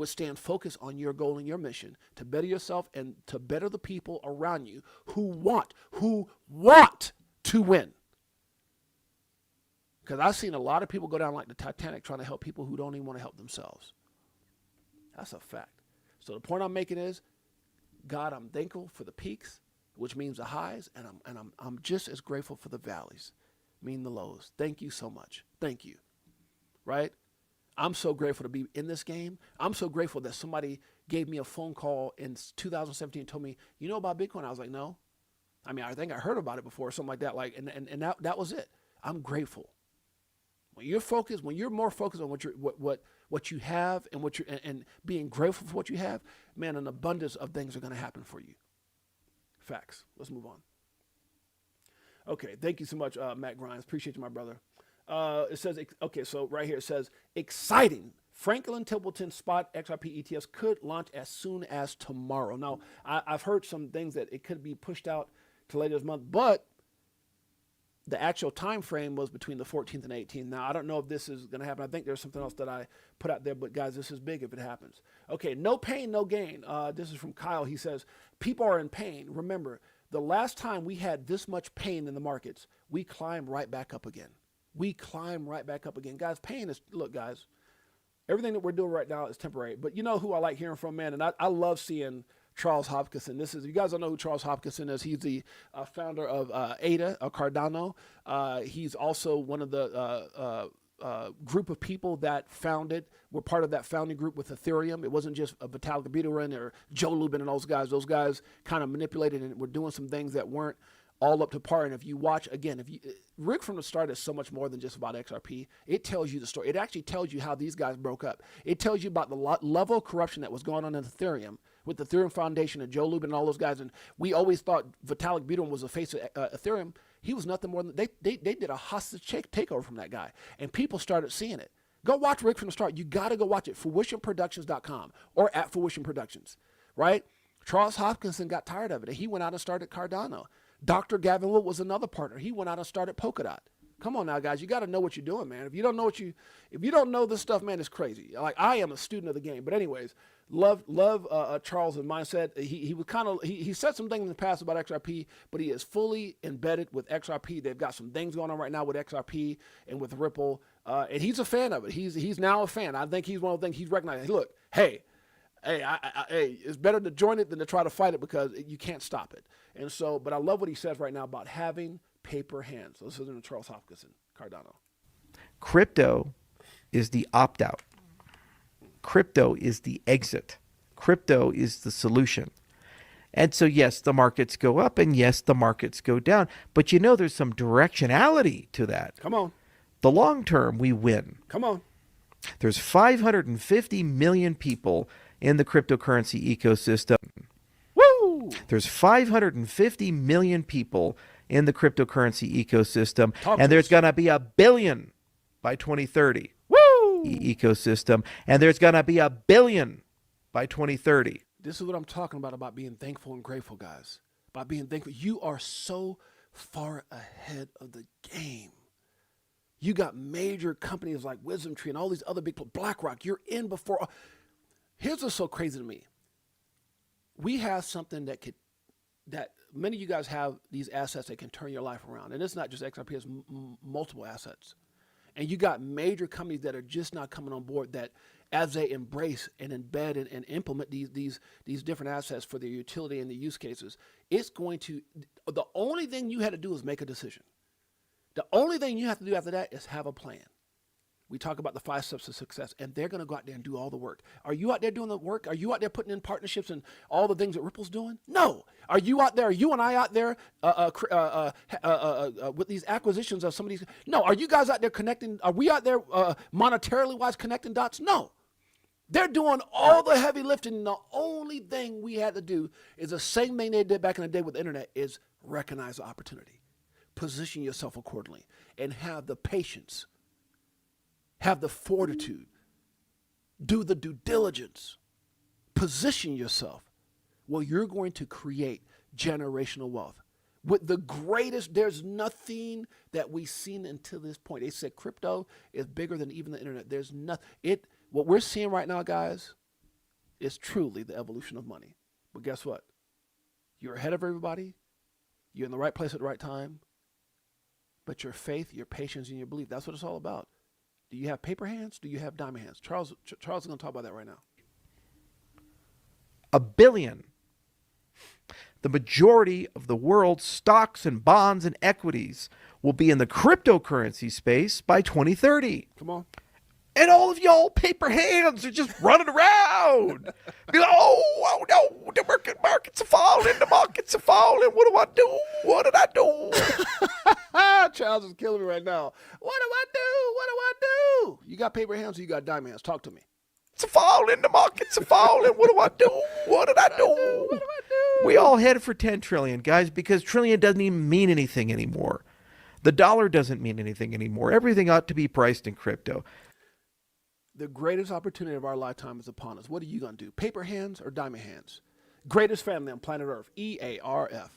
Staying focused on your goal and your mission to better yourself and to better the people around you who want to win." Because I've seen a lot of people go down like the Titanic trying to help people who don't even want to help themselves. That's a fact. So the point I'm making is, God, I'm thankful for the peaks, which means the highs, and I'm just as grateful for the valleys, meaning the lows. Thank you so much. Thank you. Right? I'm so grateful to be in this game. I'm so grateful that somebody gave me a phone call in 2017 and told me, "You know about Bitcoin?" I was like, "No." I mean, I think I heard about it before or something like that. And that was it. I'm grateful. When you're more focused on what you have and being grateful for what you have, man, an abundance of things are going to happen for you. Facts. Let's move on. Okay, thank you so much, Matt Grimes. Appreciate you, my brother. It says, okay, so right here it says, exciting. Franklin Templeton spot XRP ETFs could launch as soon as tomorrow. Now, I've heard some things that it could be pushed out to later this month, but the actual time frame was between the 14th and 18th. Now, I don't know if this is going to happen. I think there's something else that I put out there, but guys, this is big if it happens. Okay, no pain, no gain. This is from Kyle. He says, people are in pain. Remember, the last time we had this much pain in the markets, we climbed right back up again. Guys, pain is, look, guys, everything that we're doing right now is temporary. But you know who I like hearing from, man? And I love seeing Charles Hopkinson. You guys don't know who Charles Hopkinson is. He's the founder of ADA, Cardano. He's also one of the group of people that founded, were part of that founding group with Ethereum. It wasn't just Vitalik Buterin or Joe Lubin and those guys. Those guys kind of manipulated and were doing some things that weren't all up to par. And if you watch, again, Rick from the start is so much more than just about XRP. It tells you the story. It actually tells you how these guys broke up. It tells you about the level of corruption that was going on in Ethereum with the Ethereum Foundation and Joe Lubin and all those guys. And we always thought Vitalik Buterin was the face of Ethereum. He was nothing more than, they did a hostage takeover from that guy. And people started seeing it. Go watch Rick from the start. You got to go watch it. FruitionProductions.com or at Fruition Productions, right? Charles Hopkinson got tired of it. He went out and started Cardano. Dr. Gavin Wood was another partner. He went out and started Polkadot. Come on now, guys. You got to know what you're doing, man. If you don't know this stuff, man, it's crazy. Like, I am a student of the game. But anyways, love Charles' mindset. He was he said some things in the past about XRP, but he is fully embedded with XRP. They've got some things going on right now with XRP and with Ripple, and he's a fan of it. He's now a fan. I think he's one of the things he's recognized. Look, hey, it's better to join it than to try to fight it, because you can't stop it. And so, but I love what he says right now about having paper hands. So this is in Charles Hopkinson, Cardano. Crypto is the opt-out. Crypto is the exit. Crypto is the solution. And so, yes, the markets go up, and yes, the markets go down. But you know, there's some directionality to that. Come on. The long term, we win. Come on. There's 550 million people in the cryptocurrency ecosystem. Woo! There's 550 million people in the cryptocurrency ecosystem, and there's going to be 1 billion by 2030. Woo! Ecosystem, and there's going to be 1 billion by 2030. This is what I'm talking about being thankful and grateful, guys. About being thankful. You are so far ahead of the game. You got major companies like Wisdom Tree and all these other big people, BlackRock. You're in before. Here's what's so crazy to me. We have something that many of you guys have, these assets that can turn your life around. And it's not just XRP, it's multiple assets. And you got major companies that are just not coming on board, that as they embrace and embed and implement these different assets for their utility and the use cases, it's going to, the only thing you had to do is make a decision. The only thing you have to do after that is have a plan. We talk about the 5 steps of success, and they're going to go out there and do all the work. Are you out there doing the work? Are you out there putting in partnerships and all the things that Ripple's doing? No. Are you out there? Are you and I out there with these acquisitions of some of these? No. Are you guys out there connecting? Are we out there monetarily wise connecting dots? No. They're doing all the heavy lifting. The only thing we had to do is the same thing they did back in the day with the internet, is recognize the opportunity, position yourself accordingly, and have the patience, have the fortitude, do the due diligence, position yourself. Well, you're going to create generational wealth. With the greatest, there's nothing that we've seen until this point. They said crypto is bigger than even the internet. There's nothing. What we're seeing right now, guys, is truly the evolution of money. But guess what? You're ahead of everybody. You're in the right place at the right time. But your faith, your patience, and your belief, that's what it's all about. Do you have paper hands? Do you have diamond hands? Charles is going to talk about that right now. 1 billion. The majority of the world's stocks and bonds and equities will be in the cryptocurrency space by 2030. Come on. And all of y'all paper hands are just running around. Be like, oh no, the markets are falling, the markets are falling. What do I do? What did I do? Charles is killing me right now. What do I do? What do I do? You got paper hands or you got diamond hands? Talk to me. It's falling, the markets are falling. What do I do? What did I do? What do I do? We all headed for 10 trillion, guys, because trillion doesn't even mean anything anymore. The dollar doesn't mean anything anymore. Everything ought to be priced in crypto. The greatest opportunity of our lifetime is upon us. What are you going to do? Paper hands or diamond hands? Greatest family on planet Earth. EARF.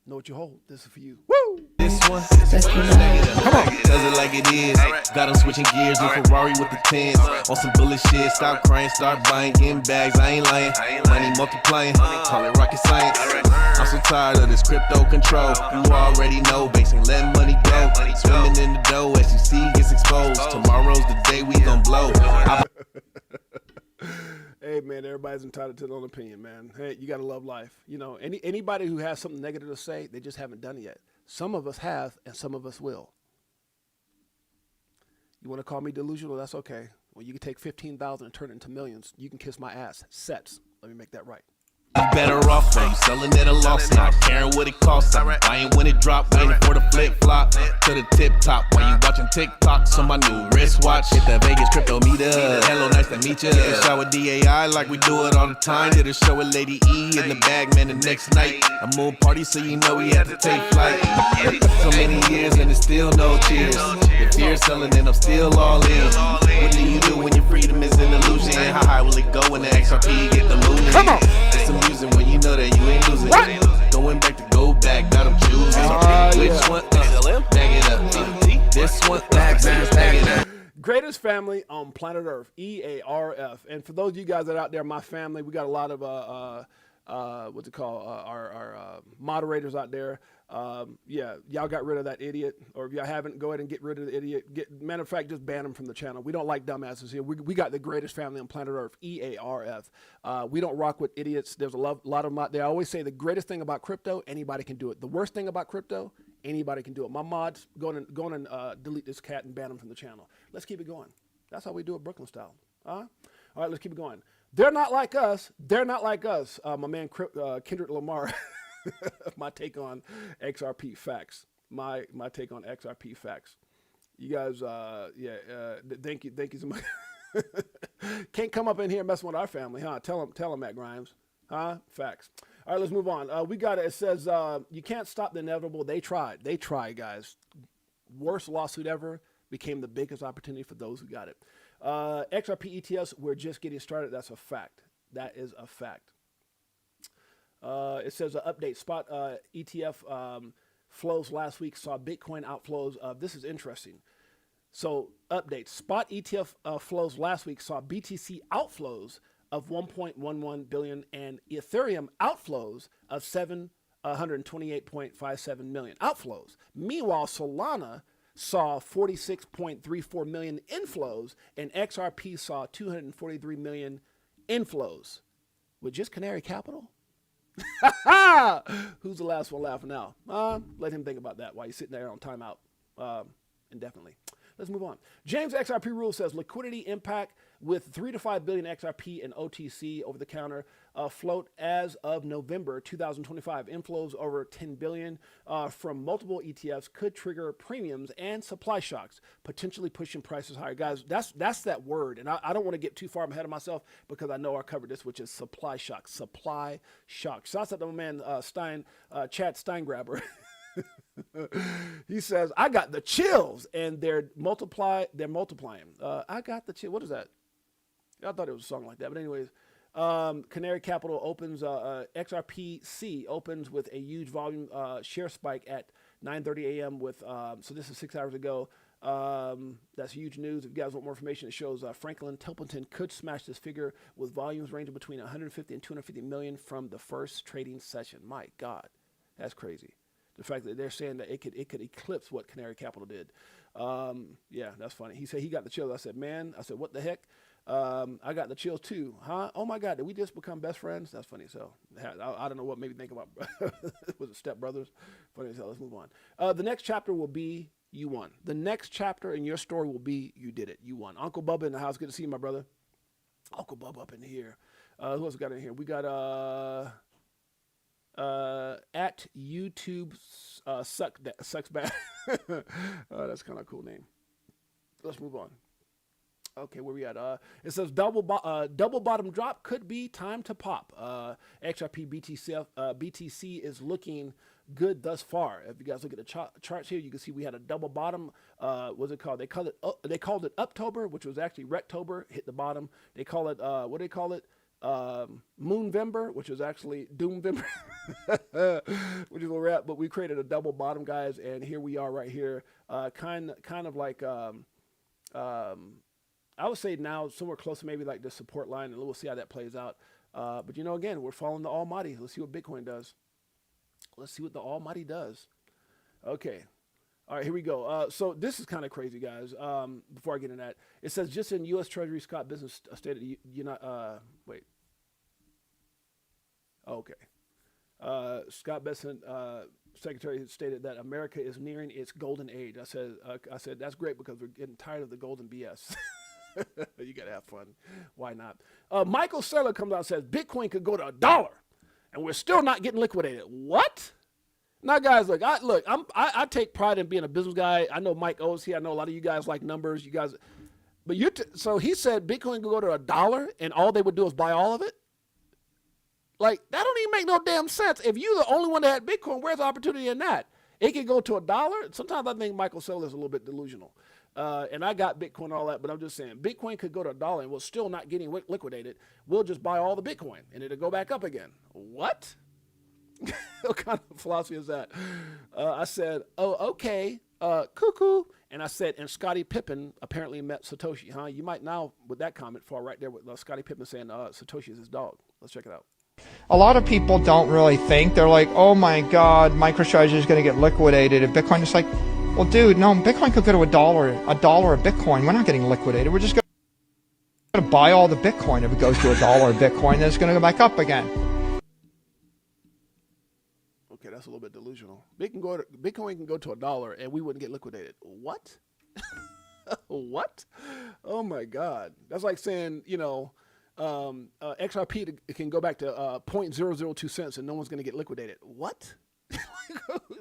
Know what you hold. This is for you. Woo! This one, come on, does it like it is. Got them switching gears, new Ferrari with the tens. On some bullet shit, stop crying, start buying, getting bags. I ain't lying, money multiplying, call it rocket science. I'm so tired of this crypto control. You already know, basing letting money go. Swimming in the dough, SEC gets exposed. Tomorrow's the day we gon' blow. Hey, man, everybody's entitled to their own opinion, man. Hey, you got to love life. You know, anybody who has something negative to say, they just haven't done it yet. Some of us have, and some of us will. You want to call me delusional? That's okay. Well, you can take 15,000 and turn it into millions. You can kiss my ass. Sets. Let me make that right. You better off when you selling at a loss, not caring what it costs. I'm buying when it drop, waiting for the flip flop to the tip top. While you watching TikToks on my new wristwatch, hit the Vegas crypto meetup. Hello, nice to meet ya. Get a shot with DAI like we do it all the time. Did a show with Lady E in the bag, man. The next night a moon party, so you know we had to take flight. So many years and it's still no cheers. If you're selling, then I'm still all in. What do you do when your freedom is an illusion? How high will it go when the XRP get the moon? Come on. Amusing when you know that you ain't losing. What? Going back to go back, now I'm choosing. Which one? Bag it up. This one, bag it up. Greatest family on planet Earth, EARF. And for those of you guys that are out there, my family, we got a lot of what's it called? Our moderators out there. Yeah, y'all got rid of that idiot, or if y'all haven't, go ahead and get rid of the idiot. Matter of fact, just ban him from the channel. We don't like dumbasses here. We got the greatest family on planet Earth, EARF. We don't rock with idiots. There's a lot of them out there. I always say the greatest thing about crypto, anybody can do it. The worst thing about crypto, anybody can do it. My mods, go and delete this cat and ban him from the channel. Let's keep it going. That's how we do it Brooklyn style. All right, let's keep it going. They're not like us. They're not like us. My man Kendrick Lamar. My take on XRP facts. My take on XRP facts. You guys, thank you so much. Can't come up in here messing with our family, huh? Tell him, Matt Grimes, huh? Facts. All right, let's move on. We got it. It says you can't stop the inevitable. They tried, guys. Worst lawsuit ever became the biggest opportunity for those who got it. XRP ETFs, we're just getting started. That's a fact. That is a fact. It says update spot ETF flows last week saw Bitcoin outflows. This is interesting. So update spot ETF flows last week saw BTC outflows of 1.11 billion and Ethereum outflows of 728.57 million outflows. Meanwhile, Solana saw 46.34 million inflows and XRP saw 243 million inflows. With just Canary Capital? Who's the last one laughing now? Let him think about that while he's sitting there on timeout indefinitely. Let's move on. James XRP Rule says liquidity impact with 3 to 5 billion XRP and OTC over the counter float as of November 2025. Inflows over 10 billion from multiple ETFs could trigger premiums and supply shocks, potentially pushing prices higher. Guys, that's that word. And I don't want to get too far ahead of myself because I know I covered this, which is supply shock. Supply shock. Shouts out to my man Chad Steingraber. He says, I got the chills, and they're multiplying. I got the chill. What is that? I thought it was a song like that. But anyways, Canary Capital opens, XRPC opens with a huge volume share spike at 9:30 a.m. with, so this is 6 hours ago. That's huge news. If you guys want more information, it shows Franklin Templeton could smash this figure with volumes ranging between 150 and 250 million from the first trading session. My God, that's crazy. The fact that they're saying that it could eclipse what Canary Capital did. Yeah, that's funny. He said he got the chills. I said, what the heck? I got the chills too, huh? Oh my God, did we just become best friends? That's funny. So I don't know what made me think about. Was it Step Brothers? Funny as hell. Let's move on. The next chapter will be you won. The next chapter in your story will be you did it. You won. Uncle Bubba in the house. Good to see you, my brother. Uncle Bubba up in here. Who else got in here? We got at YouTube sucks bad. That's kind of a cool name. Let's move on. Okay, where we at? It says double bottom drop could be time to pop. XRP BTC is looking good thus far. If you guys look at the charts here, you can see we had a double bottom. What's it called? They called it Uptober, which was actually Rectober. Hit the bottom. They call it what do they call it? Moonvember, which is actually Doomvember, which is where we're at. But we created a double bottom, guys, and here we are right here. Kind of like I would say now somewhere close to maybe like the support line, and we'll see how that plays out. But again, we're following the Almighty. Let's see what Bitcoin does. Let's see what the Almighty does. Okay. All right, here we go. So this is kind of crazy, guys. Before I get into that, it says just in U.S. Treasury, Scott Business stated, wait. Okay. Scott Bessent, Secretary, stated that America is nearing its golden age. I said that's great because we're getting tired of the golden BS. You gotta have fun. Why not? Michael Saylor comes out and says Bitcoin could go to $1, and we're still not getting liquidated. What? Now, guys, look, I take pride in being a business guy. I know Mike O's here. I know a lot of you guys like numbers. You guys, but so he said Bitcoin could go to $1, and all they would do is buy all of it. Like, that don't even make no damn sense. If you're the only one that had Bitcoin, where's the opportunity in that? It can go to $1. Sometimes I think Michael Saylor is a little bit delusional. And I got Bitcoin and all that, but I'm just saying, Bitcoin could go to $1 and we're still not getting liquidated. We'll just buy all the Bitcoin and it'll go back up again. What? What kind of philosophy is that? I said, oh, okay, cuckoo. And I said, and Scottie Pippen apparently met Satoshi, huh? You might now, with that comment, fall right there with Scottie Pippen saying Satoshi is his dog. Let's check it out. A lot of people don't really think. They're like, oh my God, MicroStrategy is going to get liquidated. And Bitcoin is like, well, dude, no, Bitcoin could go to $1 a Bitcoin. We're not getting liquidated. We're just going to buy all the Bitcoin. If it goes to $1 a Bitcoin, then it's going to go back up again. Okay, that's a little bit delusional. Bitcoin can go to $1 and we wouldn't get liquidated. What? What? Oh my God. That's like saying, XRP can go back to 0.002 cents and no one's going to get liquidated. What?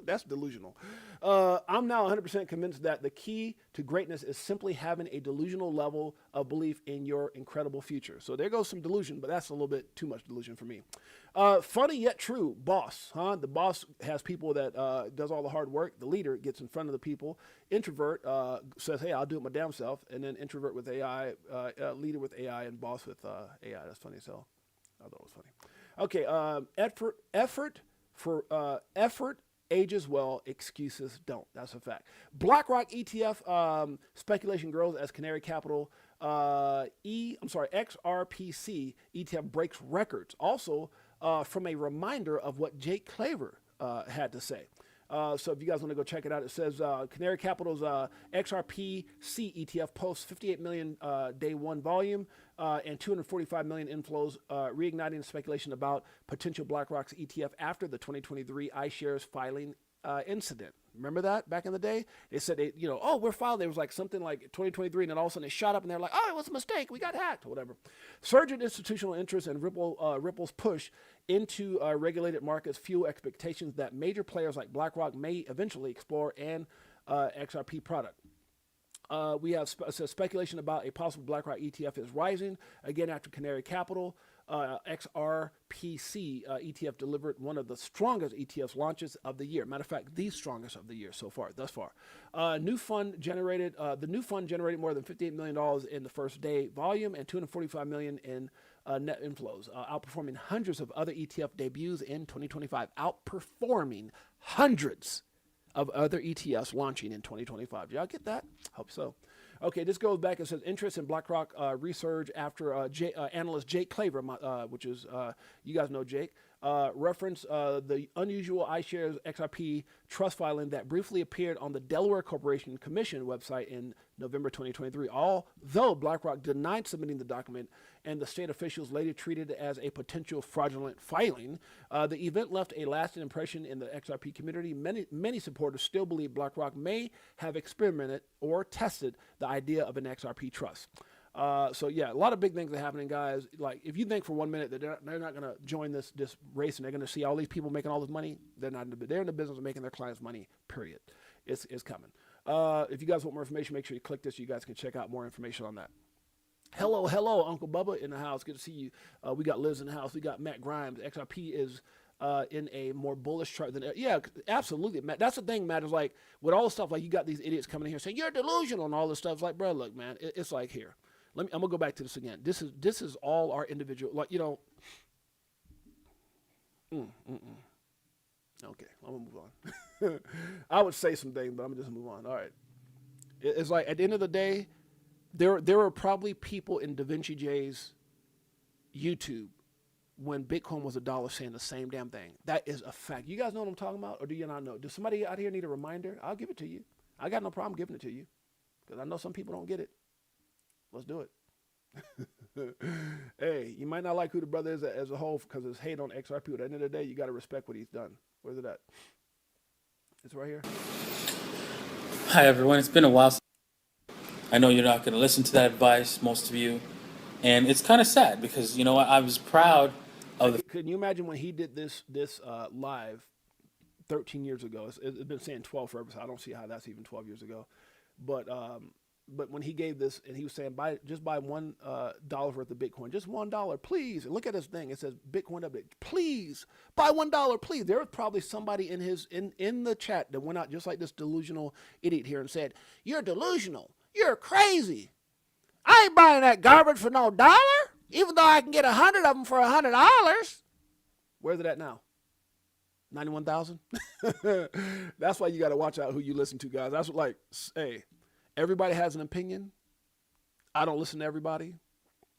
That's delusional. I'm now 100% convinced that the key to greatness is simply having a delusional level of belief in your incredible future. So there goes some delusion, but that's a little bit too much delusion for me. Funny yet true, boss, huh? The boss has people that does all the hard work. The leader gets in front of the people. Introvert says, hey, I'll do it my damn self. And then introvert with AI, leader with AI, and boss with AI. That's funny as hell. I thought it was funny. Okay, effort ages well, excuses don't. That's a fact. BlackRock ETF speculation grows as Canary Capital XRPC ETF breaks records. Also, from a reminder of what Jake Claver had to say. So if you guys want to go check it out, it says Canary Capital's XRPC ETF posts 58 million day one volume and 245 million inflows, reigniting speculation about potential BlackRock's ETF after the 2023 iShares filing incident. Remember that back in the day? They said, we're filed. There was like something like 2023, and then all of a sudden it shot up, and they're like, oh, it was a mistake. We got hacked, or whatever. Surge in institutional interest and Ripple's push into regulated markets fuel expectations that major players like BlackRock may eventually explore an XRP product. We have speculation about a possible BlackRock ETF is rising again after Canary Capital. XRPC ETF delivered one of the strongest ETF launches of the year. Matter of fact, the strongest of the year thus far. The new fund generated more than $58 million in the first day volume and $245 million in net inflows, outperforming hundreds of other ETF debuts in 2025. Outperforming hundreds of other ETFs launching in 2025. Did y'all get that? Hope so. Okay, this goes back and says interest in BlackRock resurge after analyst Jake Claver, which is, you guys know Jake, referenced the unusual iShares XRP trust filing that briefly appeared on the Delaware Corporation Commission website in November 2023. Although BlackRock denied submitting the document and the state officials later treated it as a potential fraudulent filing, the event left a lasting impression in the XRP community. Many supporters still believe BlackRock may have experimented or tested the idea of an XRP trust. So yeah, a lot of big things are happening, guys. Like, if you think for 1 minute that they're not going to join this race and they're going to see all these people making all this money, they're not. They're in the business of making their clients money. Period. It's coming. If you guys want more information, make sure you click this so you guys can check out more information on that. Hello, Uncle Bubba in the house. Good to see you. We got Liz in the house. We got Matt Grimes. XRP is in a more bullish chart than, yeah, absolutely, Matt. That's the thing, Matt, is like, with all the stuff, like, you got these idiots coming in here saying you're delusional and all this stuff. It's like, bro, look, man, it's like, here. I'm gonna go back to this again. This is all our individual, like, Okay, I'm gonna move on. I would say some things, but I'm gonna just move on. All right. It's like, at the end of the day, there are probably people in Da Vinci J's YouTube when Bitcoin was $1 saying the same damn thing. That is a fact. You guys know what I'm talking about, or do you not know? Does somebody out here need a reminder? I'll give it to you. I got no problem giving it to you because I know some people don't get it. Let's do it. Hey, you might not like who the brother is as a whole because it's hate on XRP. But at the end of the day, you got to respect what he's done. Where's it at? It's right here. Hi everyone, it's been a while. I know you're not going to listen to that advice, most of you, and it's kind of sad because you know what? I was proud of the. Can you imagine when he did this live 13 years ago? It's been saying 12 forever, so I don't see how that's even 12 years ago. But when he gave this, and he was saying, buy $1 worth of Bitcoin, just $1, please. And look at his thing. It says Bitcoin update. Please buy $1, please. There was probably somebody in the chat that went out just like this delusional idiot here and said, "You're delusional. You're crazy. I ain't buying that garbage for no dollar, even though I can get 100 of them for $100. Where's it at now? 91,000. That's why you got to watch out who you listen to, guys. That's what, like, hey. Everybody has an opinion. I don't listen to everybody.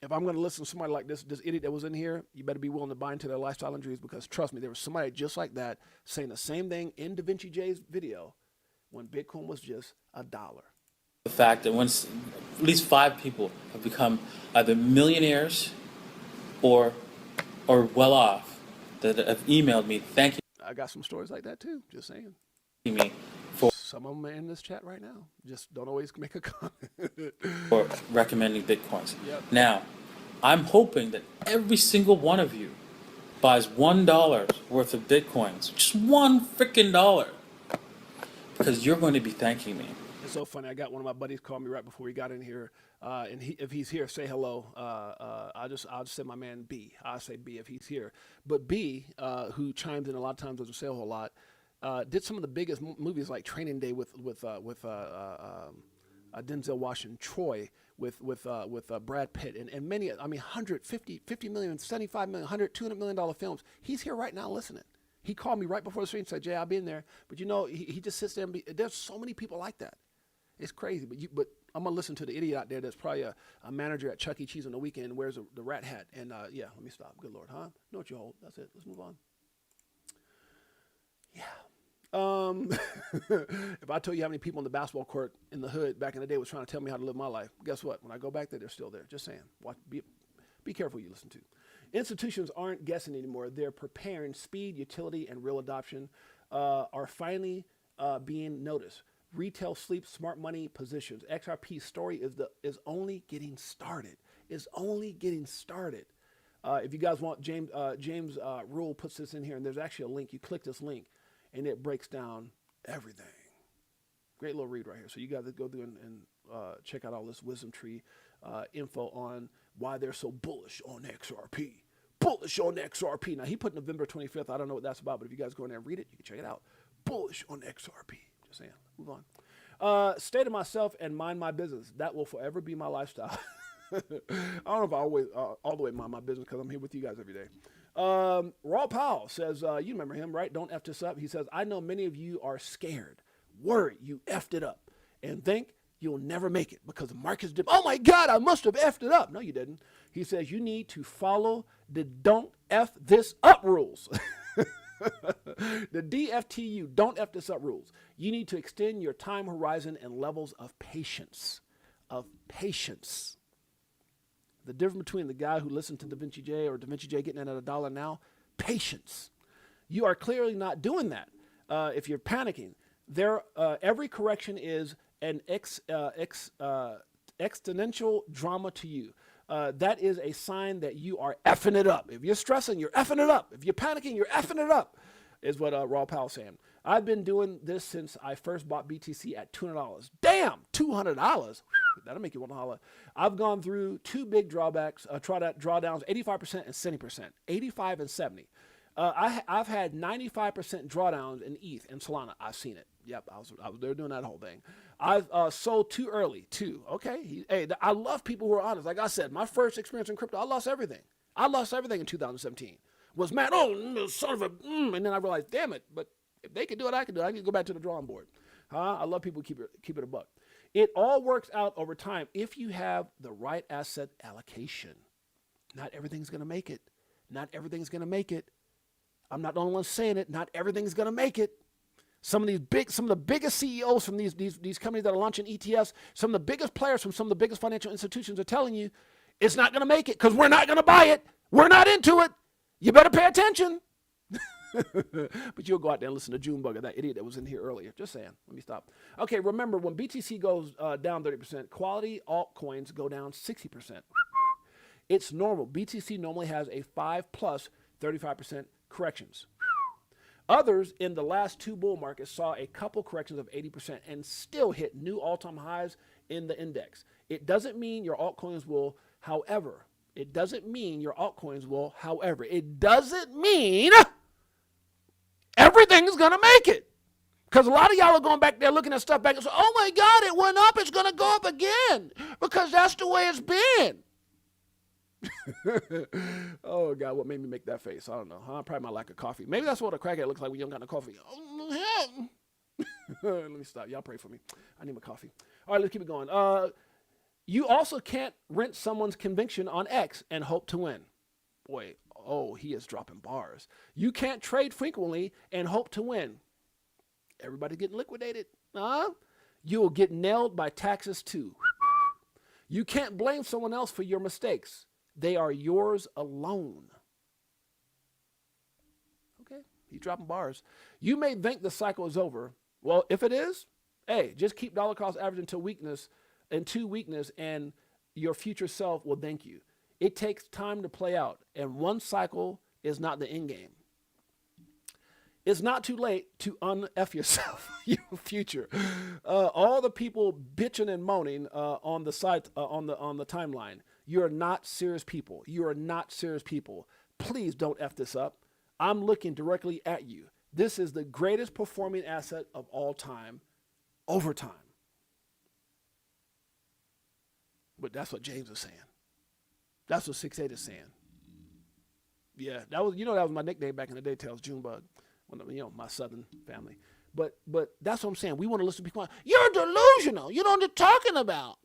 If I'm going to listen to somebody like this idiot that was in here, you better be willing to buy into their lifestyle and dreams, because trust me, there was somebody just like that saying the same thing in Da Vinci J's video when Bitcoin was just $1. The fact that once at least 5 people have become either millionaires or well off that have emailed me thanking I got some stories like that too, just saying. me for Some of them are in this chat right now. Just don't always make a comment. recommending Bitcoins. Yep. Now, I'm hoping that every single one of you buys $1 worth of Bitcoins, just one freaking dollar, because you're going to be thanking me. It's so funny. I got one of my buddies call me right before he got in here, and if he's here, say hello. I'll just say my man B. I'll say B if he's here. But B, who chimes in a lot of times, doesn't say a whole lot. Did some of the biggest movies like Training Day with Denzel Washington, Troy with Brad Pitt, and many, 150 million, 75 million, 100, $200 million films. He's here right now listening. He called me right before the stream and said, "Jay, I'll be in there." But you know, he just sits there and there's so many people like that. It's crazy. But I'm gonna listen to the idiot out there that's probably a manager at Chuck E. Cheese on the weekend and wears the rat hat. And yeah, let me stop. Good Lord, huh? Know what you hold. That's it. Let's move on. Yeah. If I told you how many people on the basketball court in the hood back in the day was trying to tell me how to live my life, guess what? When I go back there, they're still there. Just saying. Watch, be careful who you listen to. Institutions aren't guessing anymore. They're preparing. Speed, utility, and real adoption are finally being noticed. Retail sleep, smart money positions. XRP's story is only getting started. It's only getting started. If you guys want, James Rule puts this in here, and there's actually a link. You click this link, and it breaks down everything. Great little read right here. So you guys go through and check out all this wisdom tree info on why they're so bullish on XRP. Bullish on XRP. Now, he put November 25th. I don't know what that's about, but if you guys go in there and read it, you can check it out. Bullish on XRP. Just saying. Move on. Stay to myself and mind my business. That will forever be my lifestyle. I don't know if I always all the way mind my business because I'm here with you guys every day. Raw Powell says, you remember him, right? Don't F this up. He says, I know many of you are scared, worried you effed it up, and think you'll never make it because the market's dip. Oh my God, I must have effed it up. No, you didn't. He says, you need to follow the don't F this up rules. The DFTU, don't F this up rules. You need to extend your time horizon and levels of patience. The difference between the guy who listened to Da Vinci J or Da Vinci J getting in at $1 now, patience. You are clearly not doing that. If you're panicking, every correction is an exponential drama to you. That is a sign that you are effing it up. If you're stressing, you're effing it up. If you're panicking, you're effing it up, is what Raw Powell's saying. I've been doing this since I first bought BTC at $200. Damn, $200. That'll make you want to holler. I've gone through 2 big drawdowns, 85% and 70%, 85 and 70. I've had 95% drawdowns in ETH and Solana. I've seen it. Yep, I was there doing that whole thing. I've sold too early too. Okay, I love people who are honest. Like I said, my first experience in crypto, I lost everything. I lost everything in 2017. Was mad. Oh, son of a. And then I realized, damn it. But if they can do it, I can do it. I can go back to the drawing board. I love people who keep it a buck. It all works out over time if you have the right asset allocation. Not everything's going to make it. Not everything's going to make it. I'm not the only one saying it. Not everything's going to make it. Some of the biggest CEOs from these companies that are launching ETFs, some of the biggest players from some of the biggest financial institutions are telling you, It's not going to make it because we're not going to buy it. We're not into it. You better pay attention. But you'll go out there and listen to Junebugger, that idiot that was in here earlier. Just saying. Let me stop. Okay, remember, when BTC goes down 30%, quality altcoins go down 60%. It's normal. BTC normally has a 5 plus 35% corrections. Others in the last 2 bull markets saw a couple corrections of 80% and still hit new all-time highs in the index. It doesn't mean your altcoins will, however, it doesn't mean everything's going to make it. Because a lot of y'all are going back there looking at stuff back and say, oh my God, it went up. It's going to go up again. Because that's the way it's been. Oh God, what made me make that face? I don't know. Probably my lack of coffee. Maybe that's what a crackhead looks like when you don't got no coffee. Let me stop. Y'all pray for me. I need my coffee. All right, let's keep it going. You also can't rent someone's conviction on X and hope to win. Boy, he is dropping bars. You can't trade frequently and hope to win. Everybody's getting liquidated. You will get nailed by taxes too. You can't blame someone else for your mistakes. They are yours alone. Okay, he's dropping bars. You may think the cycle is over. Well, if it is, hey, just keep dollar cost average until weakness, and your future self will thank you. It takes time to play out, and one cycle is not the end game. It's not too late to un-F yourself, your future. All the people bitching and moaning on the site, on the timeline, you're not serious people. You are not serious people. Please don't F this up. I'm looking directly at you. This is the greatest performing asset of all time, over time. But that's what James is saying. That's what 6'8" is saying. Yeah, that was my nickname back in the day, Tails Junebug. My southern family. But that's what I'm saying. We want to listen to people. You're delusional. You know what they're talking about.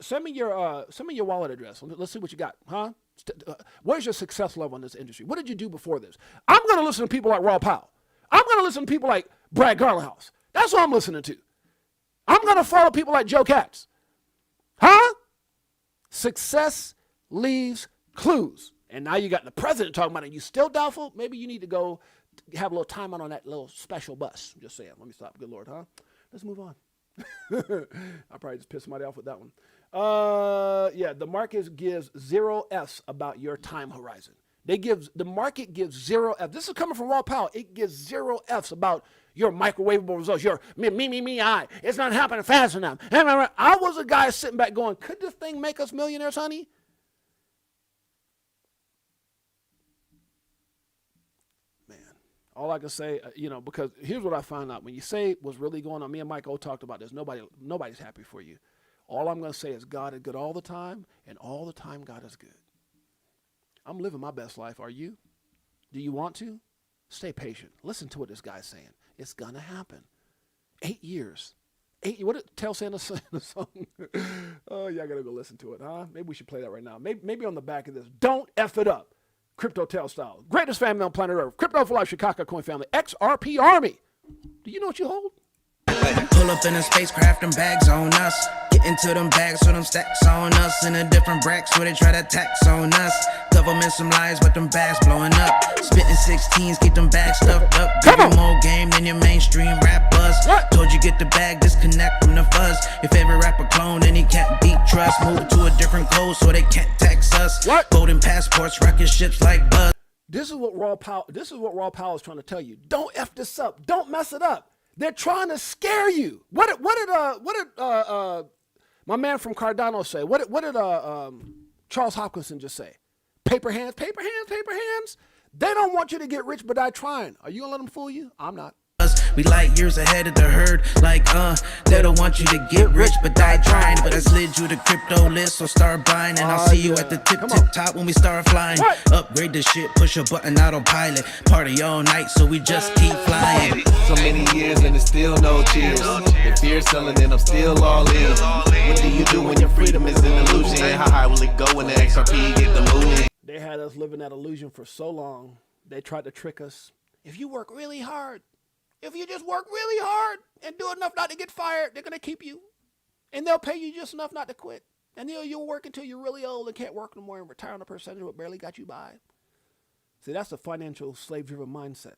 Send me your wallet address. Let's see what you got, huh? Where's your success level in this industry? What did you do before this? I'm going to listen to people like Raw Powell. I'm going to listen to people like Brad Garlinghouse. That's what I'm listening to. I'm going to follow people like Joe Katz. Huh? Success leaves clues. And now you got the president talking about it. You still doubtful? Maybe you need to go have a little time on that little special bus. I'm just saying. Let me stop. Good Lord, huh? Let's move on. I probably just pissed somebody off with that one. The market gives 0 F's about your time horizon. The market gives 0 F's. This is coming from Raw Powell. It gives 0 F's about your microwavable results. Your I. It's not happening fast enough. I was a guy sitting back going, could this thing make us millionaires, honey? All I can say, because here's what I found out. When you say what's really going on, me and Mike O talked about this. Nobody's happy for you. All I'm going to say is God is good all the time, and all the time God is good. I'm living my best life. Are you? Do you want to? Stay patient. Listen to what this guy's saying. It's going to happen. 8 years. What did Tell Santa say in the song? Oh, yeah, I got to go listen to it, huh? Maybe we should play that right now. Maybe on the back of this. Don't F it up. Crypto Tail style. Greatest family on planet Earth. Crypto for Life, Chicago Coin Family. XRP Army. Do you know what you hold? Pull up in a spacecraft and bags on us. Get into them bags so them stacks on us. In a different bracks where they try to tax on us. Government some lies but them bags blowing up. Spitting 16s, keep them bags stuffed up. Give you more game than your mainstream rappers. What? Told you get the bag, disconnect from the fuzz. Your favorite rapper clone and he can't beat trust. Move to a different code so they can't tax us. What? Golden passports, rocket ships like Buzz. This is what Raw Powell is trying to tell you. Don't F this up. Don't mess it up. They're trying to scare you. What did my man from Cardano say? What did Charles Hopkinson just say? Paper hands, paper hands, paper hands. They don't want you to get rich but die trying. Are you gonna let them fool you? I'm not. We like years ahead of the herd, like they don't want you to get rich but die trying. But I slid you the crypto list, so start buying, and I'll see you at the tip top when we start flying. What? Upgrade the shit, push a button, autopilot. Party all night, so we just keep flying. So many years and it's still no cheers. If fear's selling, then I'm still all in. What do you do when your freedom is an illusion? How high will it go when the XRP get the moon? They had us living that illusion for so long. They tried to trick us. If you work really hard, if you just work really hard and do enough not to get fired, they're going to keep you. And they'll pay you just enough not to quit. And you'll work until you're really old and can't work no more and retire on a percentage what barely got you by. See, that's a financial slave-driven mindset.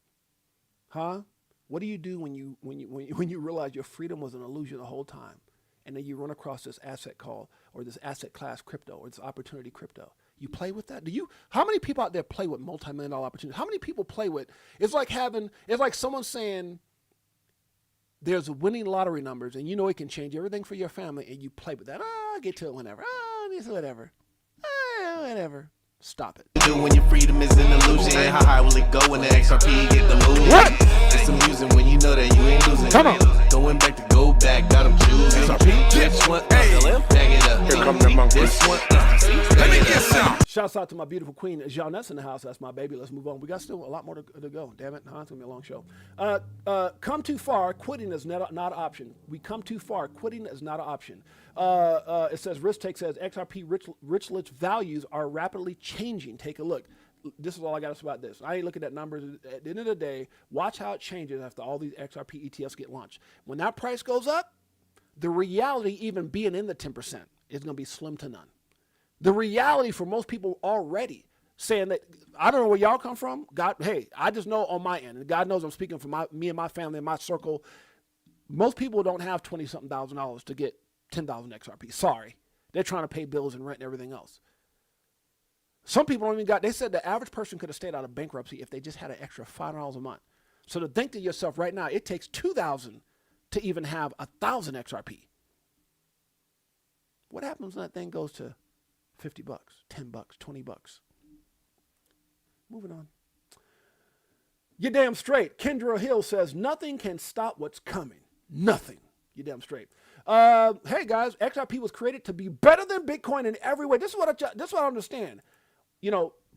Huh? What do you do when you realize your freedom was an illusion the whole time? And then you run across this asset call or this asset class crypto or this opportunity crypto. You play with that? How many people out there play with multi-million-dollar opportunities? How many people play with, it's like someone saying there's winning lottery numbers and you know it can change everything for your family and you play with that. I'll get to it whenever. This whatever. Whatever. Stop it. Do when your freedom is an illusion. How high will it go when the XRP get the moving? What? It's amusing when you know that you ain't losing. Come on. Going back to go back, got them choosing. XRP. This one, bag it up. Here come the monkey. This one, let me get some. Shouts out to my beautiful queen, Jeanette's in the house. That's my baby. Let's move on. We got still a lot more to go. Damn it. It's going to be a long show. Come too far. Quitting is not an option. We come too far. Quitting is not an option. It says, Risk says, XRP rich values are rapidly changing. Take a look. This is all I got to say about this. I ain't looking at numbers. At the end of the day, watch how it changes after all these XRP ETFs get launched. When that price goes up, the reality even being in the 10% is going to be slim to none. The reality for most people already saying that, I don't know where y'all come from. God, hey, I just know on my end, and God knows I'm speaking for me and my family and my circle. Most people don't have $20-something thousand to get 10,000 XRP. Sorry. They're trying to pay bills and rent and everything else. Some people don't even they said the average person could have stayed out of bankruptcy if they just had an extra $5 a month. So to think to yourself right now, it takes 2,000 to even have 1,000 XRP. What happens when that thing goes to $50, $10, $20? Moving on. You're damn straight. Kendra Hill says, nothing can stop what's coming. Nothing. You're damn straight. Hey guys, XRP was created to be better than Bitcoin in every way. This is what I understand.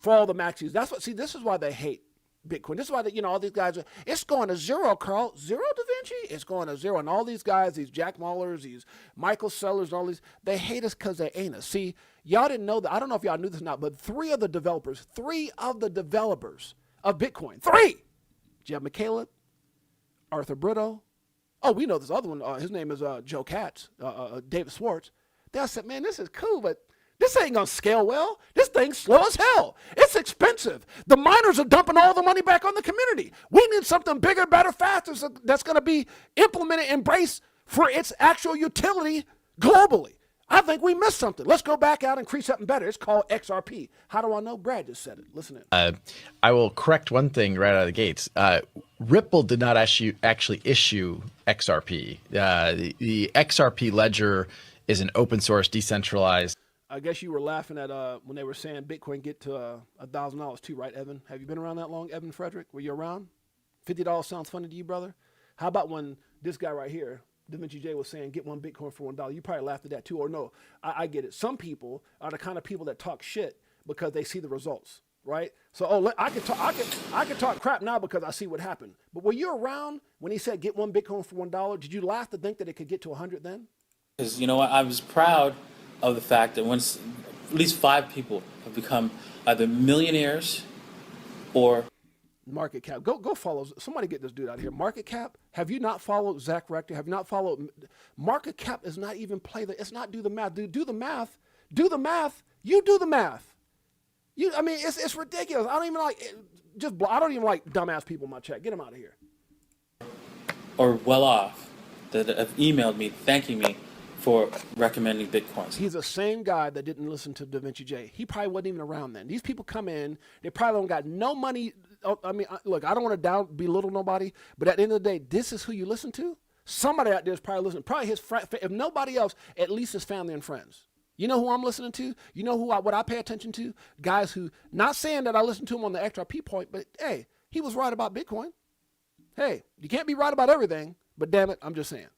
For all the maxis. This is why they hate Bitcoin. This is why all these guys it's going to zero, Carl. Zero, Da Vinci? It's going to zero. And all these guys, these Jack Mullers, these Michael Sellers, and all these, they hate us because they ain't us. See, y'all didn't know that. I don't know if y'all knew this or not, but three of the developers of Bitcoin, Jeb McCaleb, Arthur Brito. Oh, we know this other one. His name is Joe Katz, David Schwartz. They all said, man, this is cool, but this ain't going to scale well. This thing's slow as hell. It's expensive. The miners are dumping all the money back on the community. We need something bigger, better, faster that's going to be implemented, embraced for its actual utility globally. I think we missed something. Let's go back out and create something better. It's called XRP. How do I know? Brad just said it. Listen in. I will correct one thing right out of the gates. Ripple did not actually issue XRP. The XRP ledger is an open source, decentralized. I guess you were laughing at when they were saying Bitcoin get to $1,000 too, right, Evan? Have you been around that long, Evan Frederick? Were you around? $50 sounds funny to you, brother? How about when this guy right here, Da Vinci J, was saying get one Bitcoin for $1? You probably laughed at that too, or no? I get it. Some people are the kind of people that talk shit because they see the results, right? So I can talk crap now because I see what happened. But were you around when he said get one Bitcoin for $1? Did you laugh to think that it could get to 100 then? Because I was proud of the fact that once at least 5 people have become either millionaires or market cap. Go follow somebody. Get this dude out of here. Market cap. Have you not followed Zach Rector? Have you not followed market cap? Is not even it's not do the math. Do the math. Do the math. You do the math. It's ridiculous. I don't even like dumbass people in my chat. Get them out of here. Or well off that have emailed me thanking me for recommending Bitcoins. He's the same guy that didn't listen to Da Vinci J. He probably wasn't even around then. These people come in, they probably don't got no money. Look, I don't want to belittle nobody, but at the end of the day, this is who you listen to? Somebody out there is probably listening. Probably his friend, if nobody else, at least his family and friends. You know who I'm listening to? You know what I pay attention to? Guys who, not saying that I listen to him on the XRP point, but hey, he was right about Bitcoin. Hey, you can't be right about everything, but damn it, I'm just saying.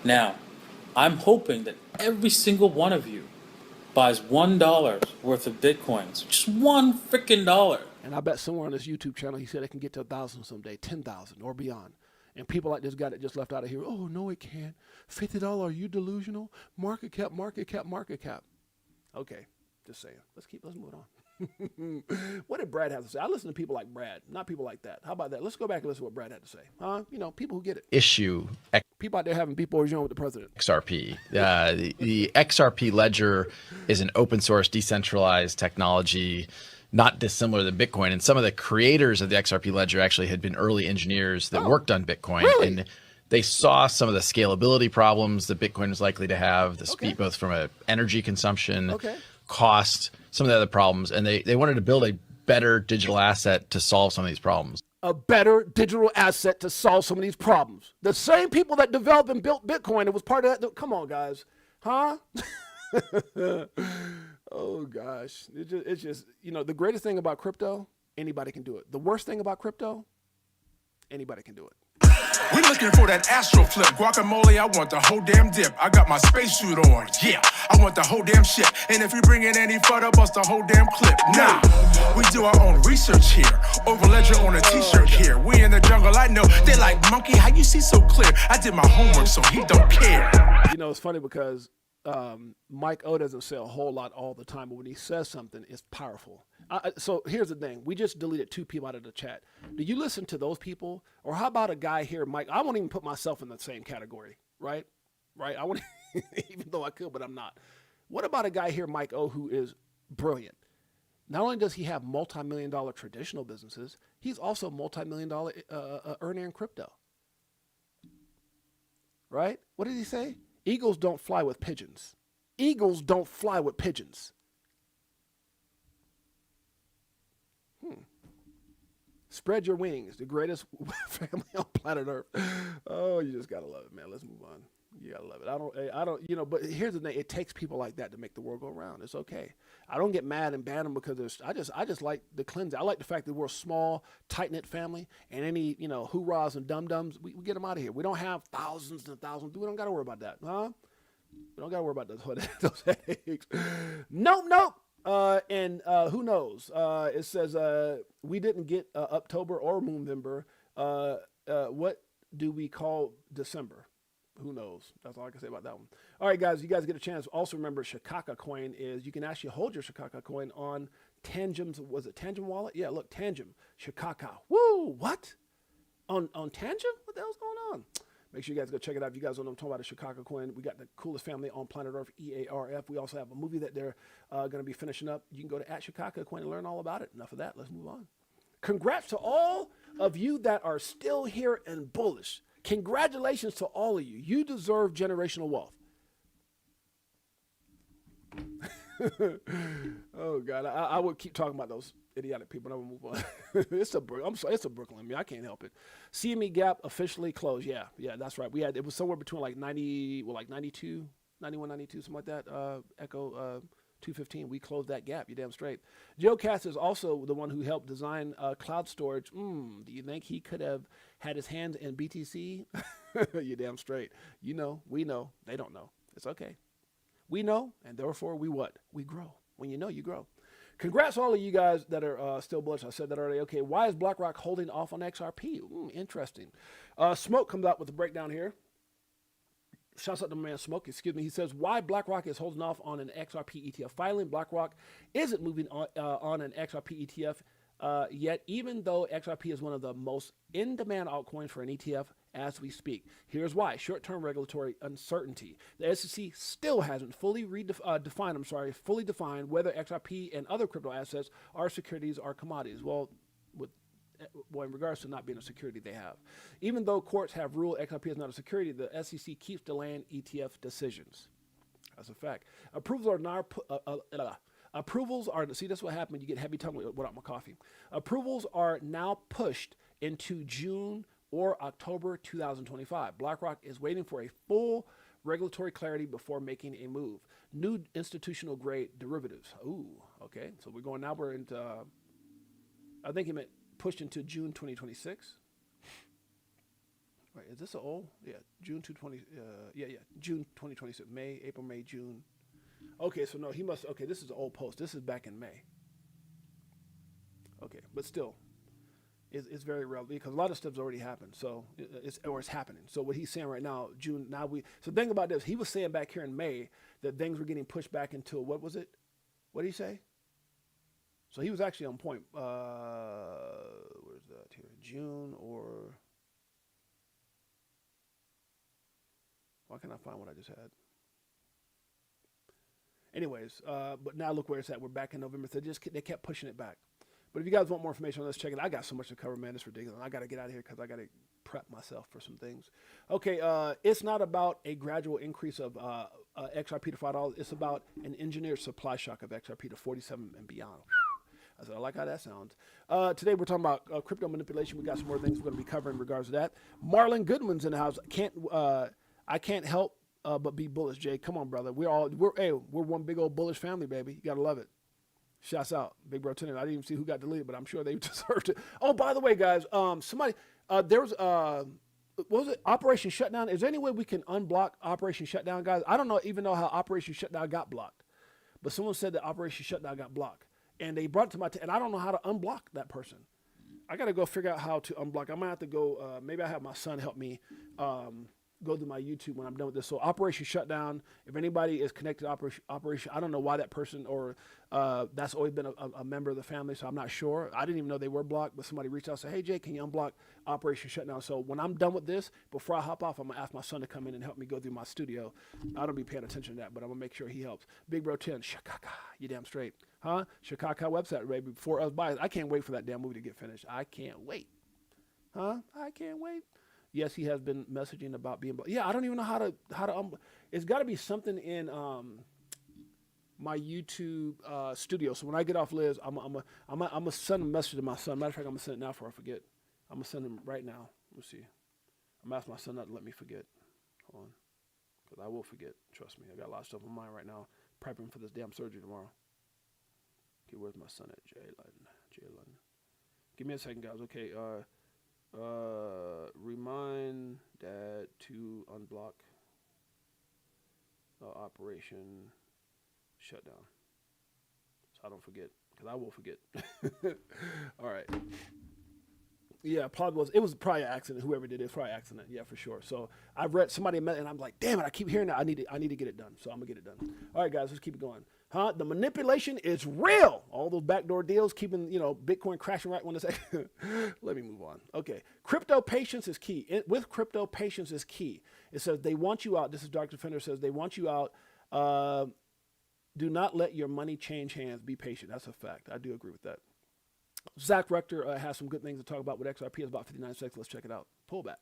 Now, I'm hoping that every single one of you buys $1 worth of Bitcoins. Just one freaking dollar. And I bet somewhere on this YouTube channel, he said it can get to 1,000 someday, 10,000 or beyond. And people like this guy that just left out of here, oh, no, it can't. $50, are you delusional? Market cap, market cap, market cap. Okay, just saying. Let's move on. What did Brad have to say? I listen to people like Brad, not people like that. How about that? Let's go back and listen to what Brad had to say. People who get it. Issue People out there having beep origin with the president. XRP. The XRP ledger is an open source, decentralized technology, not dissimilar to Bitcoin. And some of the creators of the XRP ledger actually had been early engineers that worked on Bitcoin. Really? And they saw some of the scalability problems that Bitcoin was likely to have, the speed, both from a energy consumption, cost, some of the other problems. And they wanted to build a better digital asset to solve some of these problems. A better digital asset to solve some of these problems. The same people that developed and built Bitcoin, it was part of that. Come on, guys. Huh? Oh, gosh. It's just, you know, the greatest thing about crypto, anybody can do it. The worst thing about crypto, anybody can do it. We looking for that astro flip. Guacamole, I want the whole damn dip. I got my spacesuit on, yeah. I want the whole damn ship. And if you bring in any further, bust the whole damn clip. Nah, we do our own research here. Over ledger on a t-shirt here. We in the jungle, I know. They like, monkey, how you see so clear? I did my homework, so he don't care. You know, it's funny because Mike O doesn't say a whole lot all the time, but when he says something, it's powerful. So here's the thing. We just deleted 2 people out of the chat. Do you listen to those people? Or how about a guy here, Mike? I won't even put myself in the same category, right? I won't, even though I could, but I'm not. What about a guy here, Mike O, who is brilliant? Not only does he have multi-million-dollar traditional businesses, he's also multi-million-dollar earner in crypto. Right? What did he say? Eagles don't fly with pigeons. Eagles don't fly with pigeons. Spread your wings, the greatest family on planet Earth. Oh, you just gotta love it, man. Let's move on. You gotta love it. I don't, you know. But here's the thing: it takes people like that to make the world go round. It's okay. I don't get mad and ban them because there's. I just like the cleanse. I like the fact that we're a small, tight knit family, and any hoorahs and dum dums, we get them out of here. We don't have thousands and thousands. We don't gotta worry about that, huh? We don't gotta worry about those headaches. Nope. And who knows? It says we didn't get October or Moonvember. What do we call December? Who knows? That's all I can say about that one. All right, guys, you guys get a chance. Also remember, Shikaka coin is, you can actually hold your Shikaka coin on Tangent's, was it Tangent wallet? Yeah, look, Tangent, Shikaka. Woo, what? On Tangent? What the hell's going on? Make sure you guys go check it out. If you guys don't know, I'm talking about the Chicago coin. We got the coolest family on planet Earth, EARF. We also have a movie that they're going to be finishing up. You can go to @Chicago coin and learn all about it. Enough of that. Let's move on. Congrats to all of you that are still here and bullish. Congratulations to all of you. You deserve generational wealth. Oh God, I would keep talking about those idiotic people. I will move on. I'm sorry, it's a Brooklyn. I can't help it. CME gap officially closed. Yeah, that's right. It was somewhere between like 92, 91, 92, something like that. Echo 215. We closed that gap. You're damn straight. Joe Cass is also the one who helped design cloud storage. Do you think he could have had his hands in BTC? You're damn straight. You know, we know. They don't know. It's okay. We know, and therefore we what? We grow. When you know, you grow. Congrats to all of you guys that are still bullish. I said that already. Okay, why is BlackRock holding off on XRP? Interesting. Smoke comes out with a breakdown here. Shouts out to my man Smoke, excuse me. He says, why BlackRock is holding off on an XRP ETF filing. BlackRock isn't moving on an XRP ETF yet, even though XRP is one of the most in-demand altcoins for an ETF as we speak. Here's why. Short-term regulatory uncertainty. The SEC still hasn't fully defined whether XRP and other crypto assets are securities or commodities. Well, in regards to not being a security, they have. Even though courts have ruled XRP is not a security, the SEC keeps delaying ETF decisions. That's a fact. Approvals are now see, that's what happened. You get heavy tongue without my coffee. Approvals are now pushed into June or October 2025. BlackRock is waiting for a full regulatory clarity before making a move. New institutional grade derivatives. Ooh, okay. So we're into, I think he meant pushed into June 2026. Right, is this an old? Yeah, June 2020. June 2026. April, May, June. Okay, so no, okay, this is an old post. This is back in May. Okay, but still, it's very relevant because a lot of stuff's already happened. So it's happening. So what he's saying right now, June. So think about this. He was saying back here in May that things were getting pushed back until what was it? What did he say? So he was actually on point. Where's that here? June or Why can't I find what I just had? Anyways, but now look where it's at. We're back in November. They kept pushing it back. But if you guys want more information on this, check it. I got so much to cover, man. It's ridiculous. I got to get out of here because I got to prep myself for some things. Okay, it's not about a gradual increase of XRP to $5. It's about an engineered supply shock of XRP to 47 and beyond. I said, I like how that sounds. Today we're talking about crypto manipulation. We got some more things we're going to be covering in regards to that. Marlon Goodman's in the house. I can't help but be bullish, Jay. Come on, brother. We're one big old bullish family, baby. You gotta love it. Shouts out, Big Bro Tenant. I didn't even see who got deleted, but I'm sure they deserved it. Oh, by the way, guys, somebody there was what was it? Operation Shutdown. Is there any way we can unblock Operation Shutdown, guys? I don't even know how Operation Shutdown got blocked, but someone said that Operation Shutdown got blocked, and they brought it to my and I don't know how to unblock that person. I got to go figure out how to unblock. I might have to go. Maybe I have my son help me. Go to my YouTube when I'm done with this. So Operation Shutdown, if anybody is connected to Operation, I don't know why that person or that's always been a member of the family, so I'm not sure. I didn't even know they were blocked, but somebody reached out and said, hey, Jay, can you unblock Operation Shutdown? So when I'm done with this, before I hop off, I'm going to ask my son to come in and help me go through my studio. I don't be paying attention to that, but I'm going to make sure he helps. Big Bro 10, Shakaka, you damn straight. Huh? Shakaka website, baby, before us buys. I can't wait for that damn movie to get finished. I can't wait. Huh? I can't wait. Yes, he has been messaging about being. Yeah, I don't even know how to. It's got to be something in my YouTube studio. So when I get off Liz, I'm gonna send a message to my son. Matter of fact, I'm gonna send it now before I forget. I'm gonna send him right now. Let's see. I'm gonna ask my son not to let me forget. Hold on, because I will forget. Trust me, I got a lot of stuff on mind right now. Prepping for this damn surgery tomorrow. Okay, where's my son at? Jalen. Give me a second, guys. Okay. Remind Dad to unblock Operation Shutdown, so I don't forget, because I will forget. All right. Yeah, it was probably an accident. Whoever did it was probably an accident. Yeah, for sure. So I've read somebody met, and I'm like, damn it, I keep hearing that. I need to get it done. So I'm gonna get it done. All right, guys, let's keep it going. The manipulation is real. All those backdoor deals keeping, Bitcoin crashing right when it's. Let me move on. Okay. Crypto patience is key. With crypto, patience is key. It says they want you out. This is Dr. Fender says they want you out. Do not let your money change hands. Be patient. That's a fact. I do agree with that. Zach Rector has some good things to talk about with XRP. It's about 59 seconds. Let's check it out. Pullback.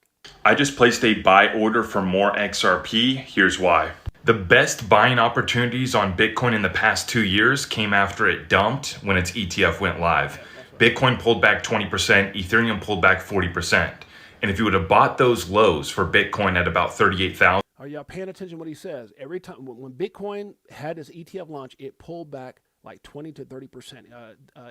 I just placed a buy order for more XRP. Here's why. The best buying opportunities on Bitcoin in the past 2 years came after it dumped when its ETF went live. Bitcoin pulled back 20%, Ethereum pulled back 40%. And if you would have bought those lows for Bitcoin at about 38,000. Are y'all paying attention to what he says? Every time when Bitcoin had its ETF launch, it pulled back like 20 to 30%.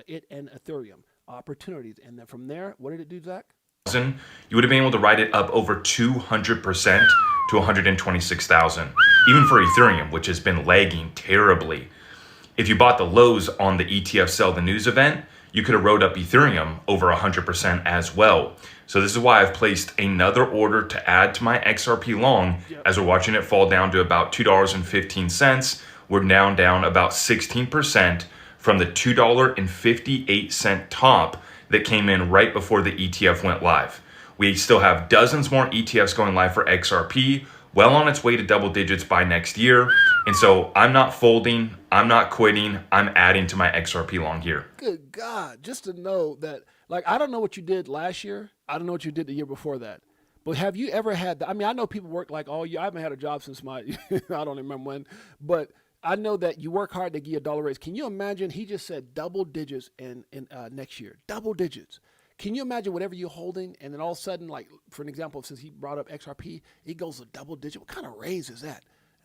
It and Ethereum opportunities. And then from there, what did it do, Zach? You would have been able to ride it up over 200% to 126,000. Even for Ethereum, which has been lagging terribly. If you bought the lows on the ETF Sell the News event, you could have rode up Ethereum over 100% as well. So this is why I've placed another order to add to my XRP long. As we're watching it fall down to about $2.15. We're now down about 16% from the $2.58 top that came in right before the ETF went live. We still have dozens more ETFs going live for XRP, well on its way to double digits by next year. And so I'm not folding, I'm not quitting, I'm adding to my XRP long here. Good God, just to know that, I don't know what you did last year. I don't know what you did the year before that. But have you ever had, I know people work all year. I haven't had a job since I don't remember when, but I know that you work hard to get a dollar raise. Can you imagine? He just said double digits in next year, double digits. Can you imagine whatever you're holding, and then all of a sudden, for an example, since he brought up XRP, it goes to double digit. What kind of raise is that?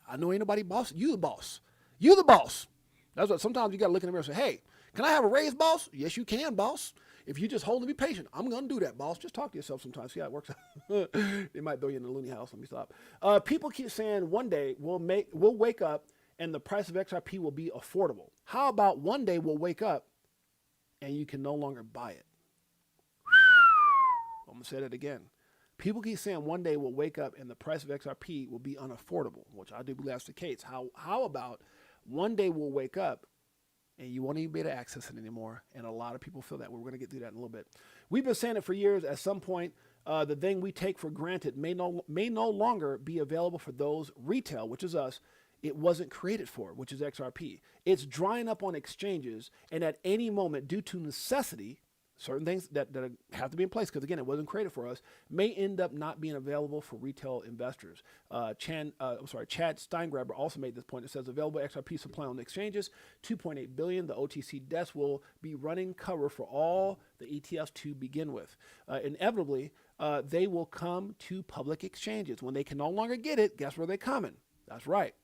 I know ain't nobody boss. You the boss. You the boss. That's what sometimes you got to look in the mirror and say, hey, can I have a raise, boss? Yes, you can, boss. If you just hold and be patient, I'm going to do that, boss. Just talk to yourself sometimes. See how it works. They might throw you in the loony house. Let me stop. People keep saying one day we'll wake up and the price of XRP will be affordable. How about one day we'll wake up and you can no longer buy it? I'm going to say that again. People keep saying one day we'll wake up and the price of XRP will be unaffordable, which I do believe that's the case. How about one day we'll wake up and you won't even be able to access it anymore? And a lot of people feel that. We're going to get through that in a little bit. We've been saying it for years. At some point, The thing we take for granted may no longer be available for those retail, which is us, it wasn't created for, which is XRP. It's drying up on exchanges, and at any moment, due to necessity, certain things that have to be in place, because again, it wasn't created for us, may end up not being available for retail investors. Chad Steingraber also made this point. It says available XRP supply on the exchanges, 2.8 billion. The OTC desk will be running cover for all the ETFs to begin with. Inevitably, they will come to public exchanges. When they can no longer get it, guess where they're coming? That's right.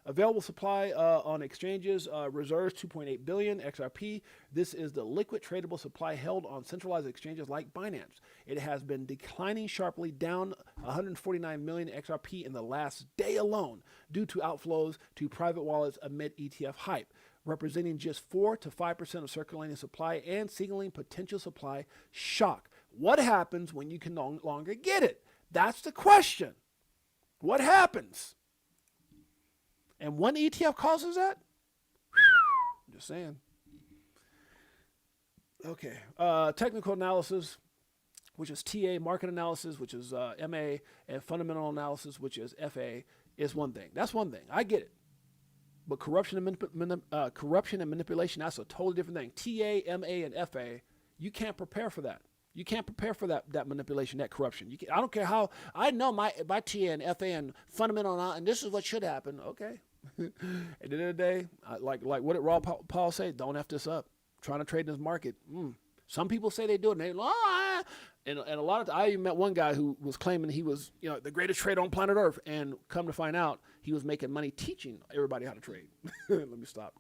Available supply on exchanges, reserves 2.8 billion XRP. This is the liquid tradable supply held on centralized exchanges like Binance. It has been declining sharply, down 149 million XRP in the last day alone due to outflows to private wallets amid ETF hype, representing just 4 to 5% of circulating supply and signaling potential supply shock. What happens when you can no longer get it? That's the question. What happens? And one ETF causes that? I'm just saying. Okay. Technical analysis, which is TA, market analysis, which is MA, and fundamental analysis, which is FA, is one thing. That's one thing. I get it. But corruption and manipulation, that's a totally different thing. TA, MA, and FA, you can't prepare for that. You can't prepare for that manipulation, that corruption. I don't care how. I know my TA and FA and fundamental, and this is what should happen. Okay. At the end of the day, like what did Raw Paul say? Don't F this up. Trying to trade in this market. Some people say they do it, and and a lot of I even met one guy who was claiming he was the greatest trader on planet Earth, and come to find out he was making money teaching everybody how to trade. Let me stop.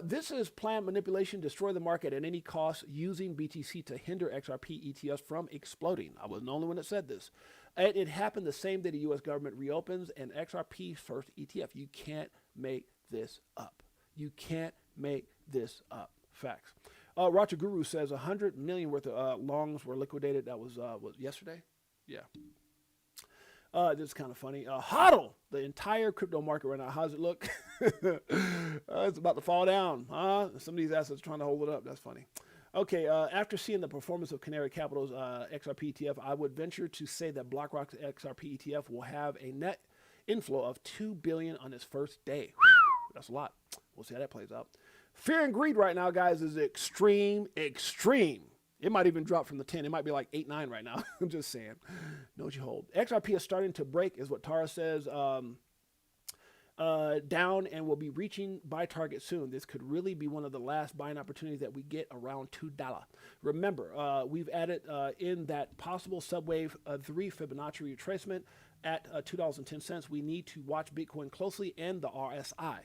This is planned manipulation, destroy the market at any cost, using BTC to hinder XRP ETFs from exploding. I wasn't the only one that said this. It happened the same day the U.S. government reopens an XRP first ETF. You can't make this up. You can't make this up. Facts. Roger Guru says 100 million worth of longs were liquidated. That was yesterday? Yeah. This is kind of funny. HODL, the entire crypto market right now. How's it look? It's about to fall down. Some of these assets are trying to hold it up. That's funny. Okay, after seeing the performance of Canary Capital's XRP ETF, I would venture to say that BlackRock's XRP ETF will have a net inflow of $2 billion on its first day. That's a lot. We'll see how that plays out. Fear and greed right now, guys, is extreme. It might even drop from the 10. It might be like 8, 9 right now. I'm just saying. Know what you hold. XRP is starting to break, is what Tara says. Down and will be reaching buy target soon. This could really be one of the last buying opportunities that we get around $2. Remember, we've added in that possible subwave 3 Fibonacci retracement at $2.10. We need to watch Bitcoin closely and the RSI.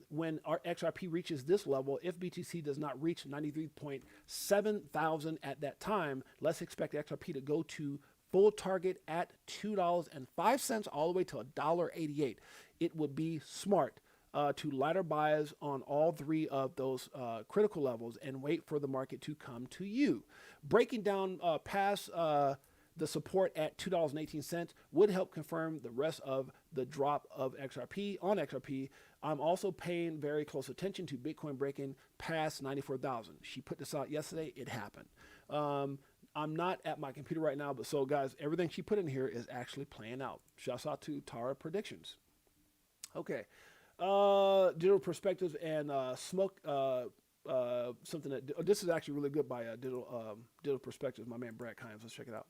When our XRP reaches this level, if BTC does not reach 93.7 thousand at that time, let's expect XRP to go to full target at $2.05 all the way to $1.88. It would be smart to ladder buys on all 3 of those critical levels and wait for the market to come to you. Breaking down past the support at $2.18 would help confirm the rest of the drop of XRP on XRP. I'm also paying very close attention to Bitcoin breaking past 94,000. She put this out yesterday. It happened. I'm not at my computer right now, but so guys, everything she put in here is actually playing out. Shouts out to Tara Predictions. Okay. Digital Perspectives and Smoke, something that, this is actually really good by Digital Perspectives, my man Brad Kimes. Let's check it out.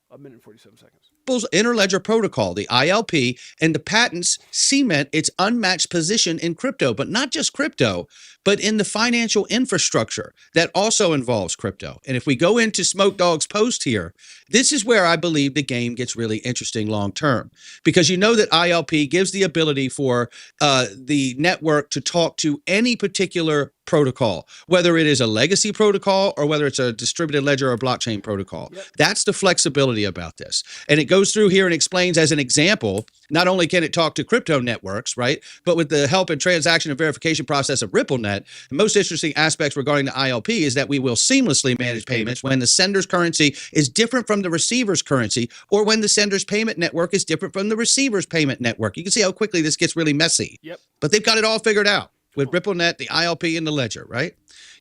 1 minute and 47 seconds. Interledger Protocol, the ILP, and the patents cement its unmatched position in crypto, but not just crypto, but in the financial infrastructure that also involves crypto. And if we go into Smoke Dog's post here, this is where I believe the game gets really interesting long term, because you know that ILP gives the ability for the network to talk to any particular protocol, whether it is a legacy protocol or whether it's a distributed ledger or blockchain protocol. Yep. That's the flexibility about this. And it goes through here and explains as an example, not only can it talk to crypto networks, right, but with the help and transaction and verification process of RippleNet, the most interesting aspects regarding the ILP is that we will seamlessly manage payments when the sender's currency is different from the receiver's currency, or when the sender's payment network is different from the receiver's payment network. You can see how quickly this gets really messy. Yep. But they've got it all figured out with RippleNet, the ILP, and the ledger, right?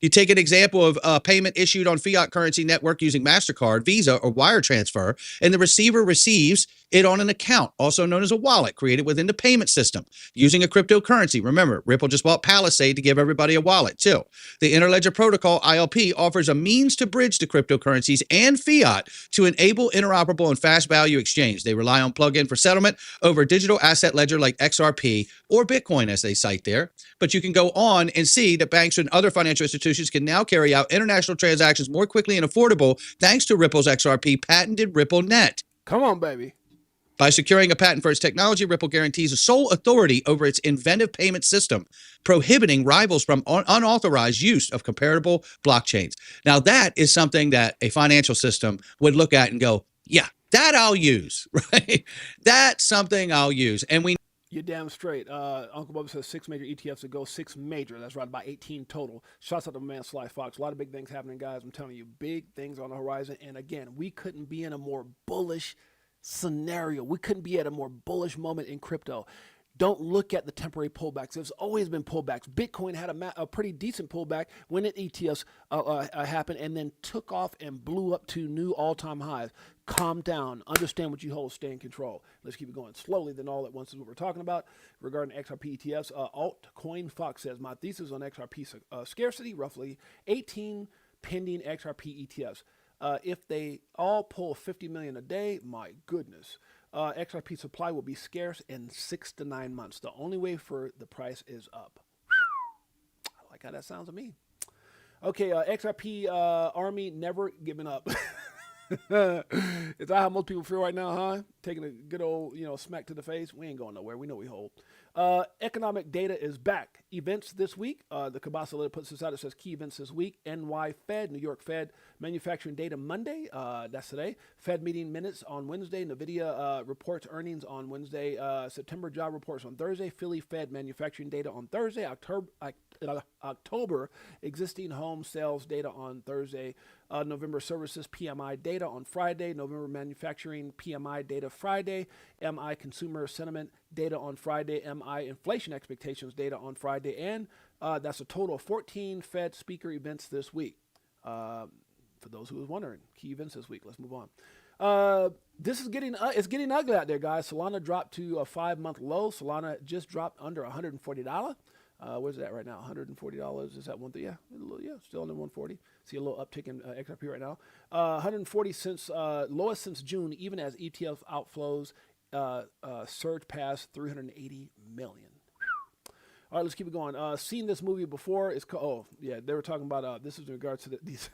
You take an example of a payment issued on fiat currency network using MasterCard, Visa, or wire transfer, and the receiver receives it on an account, also known as a wallet, created within the payment system using a cryptocurrency. Remember, Ripple just bought Palisade to give everybody a wallet too. The Interledger Protocol, ILP, offers a means to bridge the cryptocurrencies and fiat to enable interoperable and fast value exchange. They rely on plug-in for settlement over a digital asset ledger like XRP or Bitcoin, as they cite there. But you can go on and see that banks and other financial institutions can now carry out international transactions more quickly and affordable thanks to Ripple's XRP patented RippleNet. Come on, baby. By securing a patent for its technology, Ripple guarantees a sole authority over its inventive payment system, prohibiting rivals from unauthorized use of comparable blockchains. Now, that is something that a financial system would look at and go, yeah, that I'll use, right? That's something I'll use. And we You're damn straight. Uncle Bubba says 6 major ETFs to go. 6 major. That's right, about 18 total. Shouts out to my man Sly Fox. A lot of big things happening, guys. I'm telling you, big things on the horizon. And again, we couldn't be in a more bullish scenario. We couldn't be at a more bullish moment in crypto. Don't look at the temporary pullbacks. There's always been pullbacks. Bitcoin had a pretty decent pullback when it ETFs happened and then took off and blew up to new all-time highs. Calm down. Understand what you hold. Stay in control. Let's keep it going slowly. Then all at once is what we're talking about regarding XRP ETFs. Altcoin Fox says, my thesis on XRP scarcity, roughly 18 pending XRP ETFs. If they all pull 50 million a day, my goodness. XRP supply will be scarce in 6 to 9 months. The only way for the price is up. I like how that sounds to me. Okay, XRP army never giving up. Is that how most people feel right now, huh? Taking a good old, smack to the face. We ain't going nowhere. We know we hold. Economic data is back. Events this week. The Kabasa letter puts this out. It says key events this week. NY Fed, New York Fed, manufacturing data Monday. That's today. Fed meeting minutes on Wednesday. NVIDIA reports earnings on Wednesday. September job reports on Thursday. Philly Fed manufacturing data on Thursday. October existing home sales data on Thursday. November services PMI data on Friday. November manufacturing PMI data Friday. MI consumer sentiment data on Friday. MI inflation expectations data on Friday. And that's a total of 14 Fed speaker events this week. For those who was wondering, key events this week. Let's move on. This is getting ugly out there, guys. Solana dropped to a 5-month low. Solana just dropped under $140. Where's it at right now? $140. Is that one thing? Yeah, still under 140. See a little uptick in XRP right now. 140 since lowest since June, even as ETF outflows surge past 380 million. All right, let's keep it going. Seen this movie before. It's called, they were talking about, this is in regards to these.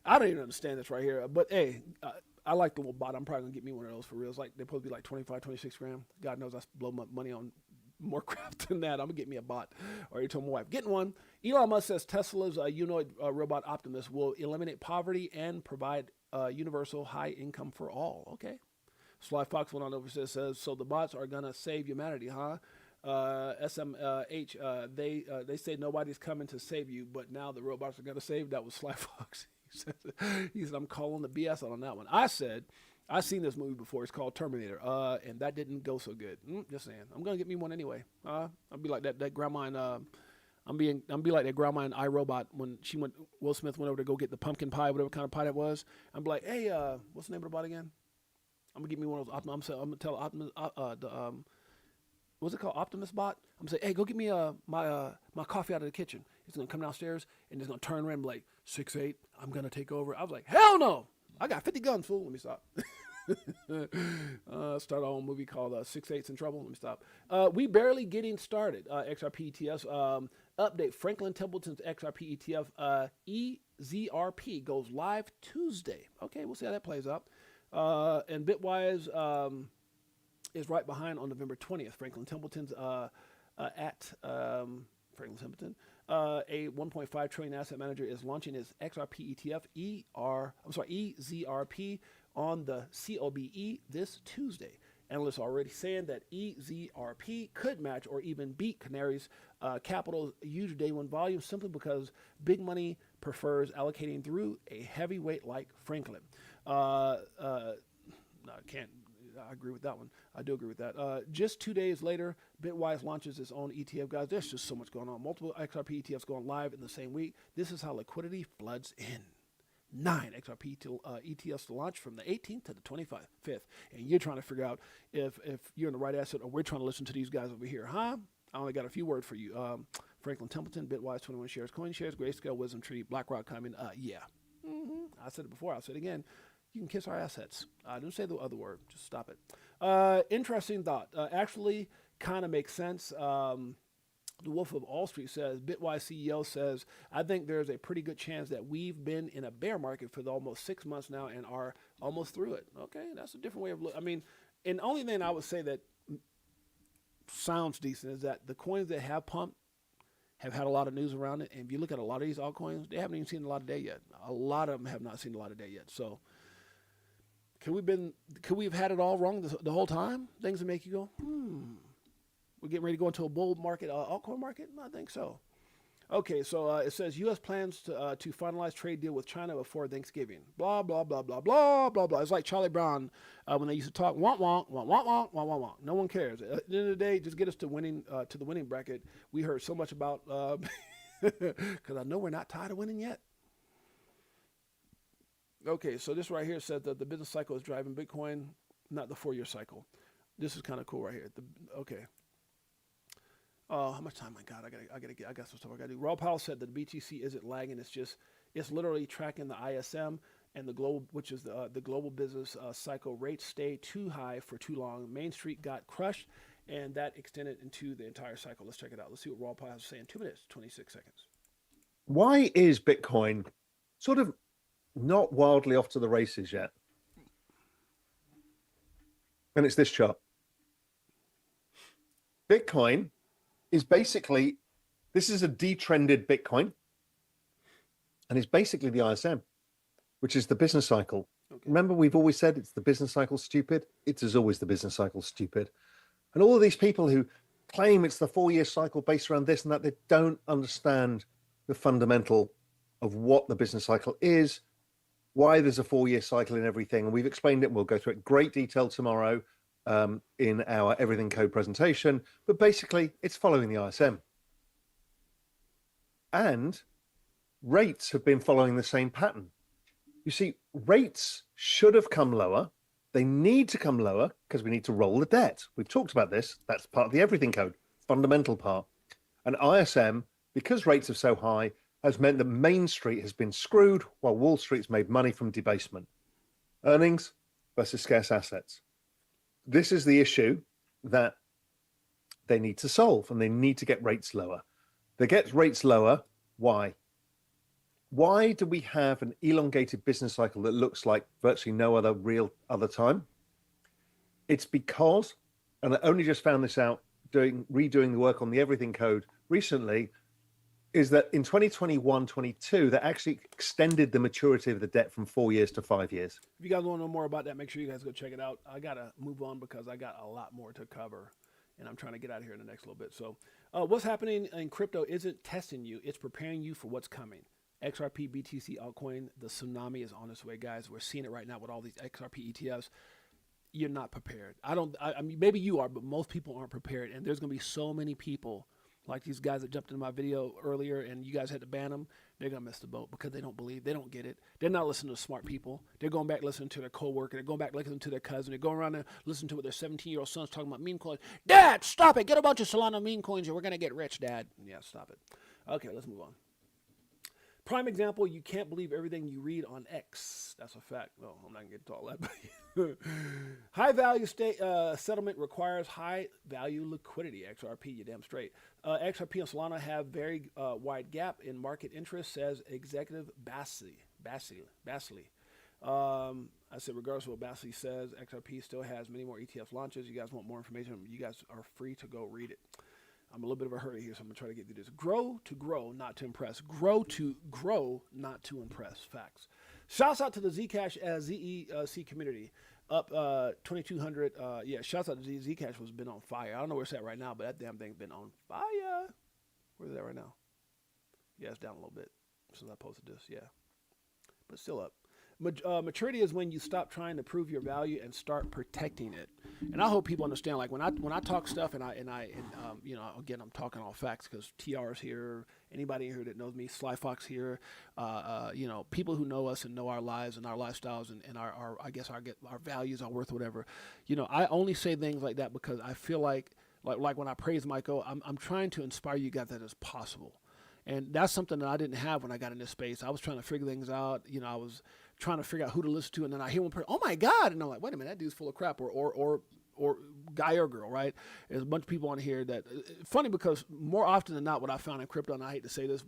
I don't even understand this right here. But, hey, I like the little bot. I'm probably going to get me one of those for real. It's like, they're supposed to be like 25, 26 grand. God knows I blow my money on more crap than that. I'm going to get me a bot. Or you told my wife, getting one. Elon Musk says Tesla's humanoid robot Optimus will eliminate poverty and provide universal high income for all. Okay. Sly Fox went on over and says, so the bots are going to save humanity, huh? SMH, they say nobody's coming to save you, but now the robots are going to save. That was Sly Fox. He said, I'm calling the BS on that one. I said, I've seen this movie before. It's called Terminator, and that didn't go so good. Just saying. I'm gonna get me one anyway. I'll be like that grandma in I'm be like that grandma in iRobot when Will Smith went over to go get the pumpkin pie, whatever kind of pie that was. I'm like, hey, what's the name of the bot again? I'm gonna get me one of those. I'm gonna tell Optimus what's it called, Optimus bot. I'm gonna say, hey, go get me my coffee out of the kitchen. He's gonna come downstairs and he's gonna turn around and be like, 6'8", I'm gonna take over. I was like, hell no. I got 50 guns, fool. Let me stop. Start our own movie called 6'8's in Trouble. Let me stop. We barely getting started. XRP ETFs. Update. Franklin Templeton's XRP ETF EZRP goes live Tuesday. Okay, we'll see how that plays out. And Bitwise is right behind on November 20th. Franklin Templeton's Franklin Templeton. A 1.5 trillion asset manager is launching its XRP ETF EZRP on the COBE this Tuesday. Analysts are already saying that EZRP could match or even beat Canary's Capital's huge day one volume simply because big money prefers allocating through a heavyweight like Franklin. I agree with that one. I do agree with that. Just 2 days later, Bitwise launches its own ETF. Guys, there's just so much going on. Multiple XRP ETFs going live in the same week. This is how liquidity floods in. 9 XRP ETFs to launch from the 18th to the 25th. And you're trying to figure out if you're in the right asset, or we're trying to listen to these guys over here, huh? I only got a few words for you. Franklin Templeton, Bitwise, 21 shares, CoinShares, Grayscale, Wisdom Tree, BlackRock coming. Yeah. I said it before. I'll say it again. You can kiss our assets. Don't say the other word. Just stop it. Interesting thought. Actually, kind of makes sense. The Wolf of Wall Street says, Bitwise CEO says, I think there's a pretty good chance that we've been in a bear market for almost 6 months now and are almost through it. Okay, that's a different way of looking. I mean, and the only thing I would say that sounds decent is that the coins that have pumped have had a lot of news around it. And if you look at a lot of these altcoins, they haven't even seen a lot of day yet. A lot of them have not seen a lot of day yet. So could we have had it all wrong the whole time? Things that make you go, we're getting ready to go into a bull market, altcoin market? I think so. Okay, so it says U.S. plans to finalize trade deal with China before Thanksgiving. Blah, blah, blah, blah, blah, blah, blah. It's like Charlie Brown when they used to talk, wonk, wonk, wonk, wonk, wonk, wonk, wonk, wonk. No one cares. At the end of the day, just get us to the winning bracket. We heard so much about, because I know we're not tired of winning yet. Okay, so this right here says that the business cycle is driving Bitcoin, not the 4-year cycle. This is kind of cool right here. Okay. How much time I got? I got some stuff I got to do. Raw Powell said that the BTC isn't lagging. It's literally tracking the ISM and the global, which is the global business cycle. Rates stay too high for too long. Main Street got crushed, and that extended into the entire cycle. Let's check it out. Let's see what Raw Powell has to say in 2 minutes, 26 seconds. Why is Bitcoin sort of not wildly off to the races yet? And it's this chart. Bitcoin is basically, this is a detrended Bitcoin, and it's basically the ISM, which is the business cycle. Okay. Remember, we've always said it's the business cycle stupid. It is always the business cycle stupid. And all of these people who claim it's the 4-year cycle based around this and that, they don't understand the fundamental of what the business cycle is, why there's a 4-year cycle in everything. And we've explained it. We'll go through it in great detail tomorrow in our Everything Code presentation, but basically it's following the ISM. And rates have been following the same pattern. You see, rates should have come lower. They need to come lower because we need to roll the debt. We've talked about this. That's part of the Everything Code, fundamental part. And ISM, because rates are so high, has meant that Main Street has been screwed while Wall Street's made money from debasement. Earnings versus scarce assets. This is the issue that they need to solve, and they need to get rates lower. They get rates lower. Why? Why do we have an elongated business cycle that looks like virtually no other real other time? It's because, and I only just found this out redoing the work on the Everything Code recently, is that in 2021-22, they actually extended the maturity of the debt from 4 years to 5 years. If you guys want to know more about that, make sure you guys go check it out. I got to move on because I got a lot more to cover, and I'm trying to get out of here in the next little bit. So what's happening in crypto isn't testing you. It's preparing you for what's coming. XRP, BTC, altcoin, the tsunami is on its way, guys. We're seeing it right now with all these XRP ETFs. You're not prepared. I mean, maybe you are, but most people aren't prepared. And there's going to be so many people like these guys that jumped into my video earlier and you guys had to ban them. They're going to miss the boat because they don't believe. They don't get it. They're not listening to smart people. They're going back listening to their coworker. They're going back listening to their cousin. They're going around and listening to what their 17-year-old son's talking about meme coins. Dad, stop it. Get a bunch of Solana meme coins or we're going to get rich, Dad. Yeah, stop it. Okay, let's move on. Prime example, you can't believe everything you read on X. That's a fact. No, I'm not going to get to all that. High value settlement requires high value liquidity. XRP, you damn straight. XRP and Solana have very wide gap in market interest, says Executive Basley. I said, regardless of what Basley says, XRP still has many more ETF launches. You guys want more information? You guys are free to go read it. I'm a little bit of a hurry here, so I'm going to try to get through this. Grow to grow, not to impress. Grow to grow, not to impress. Facts. Shouts out to the Zcash ZEC community. Up 2,200. Yeah, shouts out to Zcash has been on fire. I don't know where it's at right now, but that damn thing's been on fire. Where's it at right now? Yeah, it's down a little bit since I posted this. Yeah, but still up. Maturity is when you stop trying to prove your value and start protecting it. And I hope people understand. Like when I talk stuff and you know, again, I'm talking all facts because TR's here. Anybody here that knows me, Sly Fox here. You know, people who know us and know our lives and our lifestyles and our I guess our values, our worth, whatever. You know, I only say things like that because I feel like when I praise Michael, I'm trying to inspire you guys that it's possible. And that's something that I didn't have when I got in this space. I was trying to figure things out. You know, I was trying to figure out who to listen to, and then I hear one person, oh my God, and I'm like, wait a minute, that dude's full of crap, or guy or girl, right? There's a bunch of people on here that, funny because more often than not, what I found in crypto, and I hate to say this,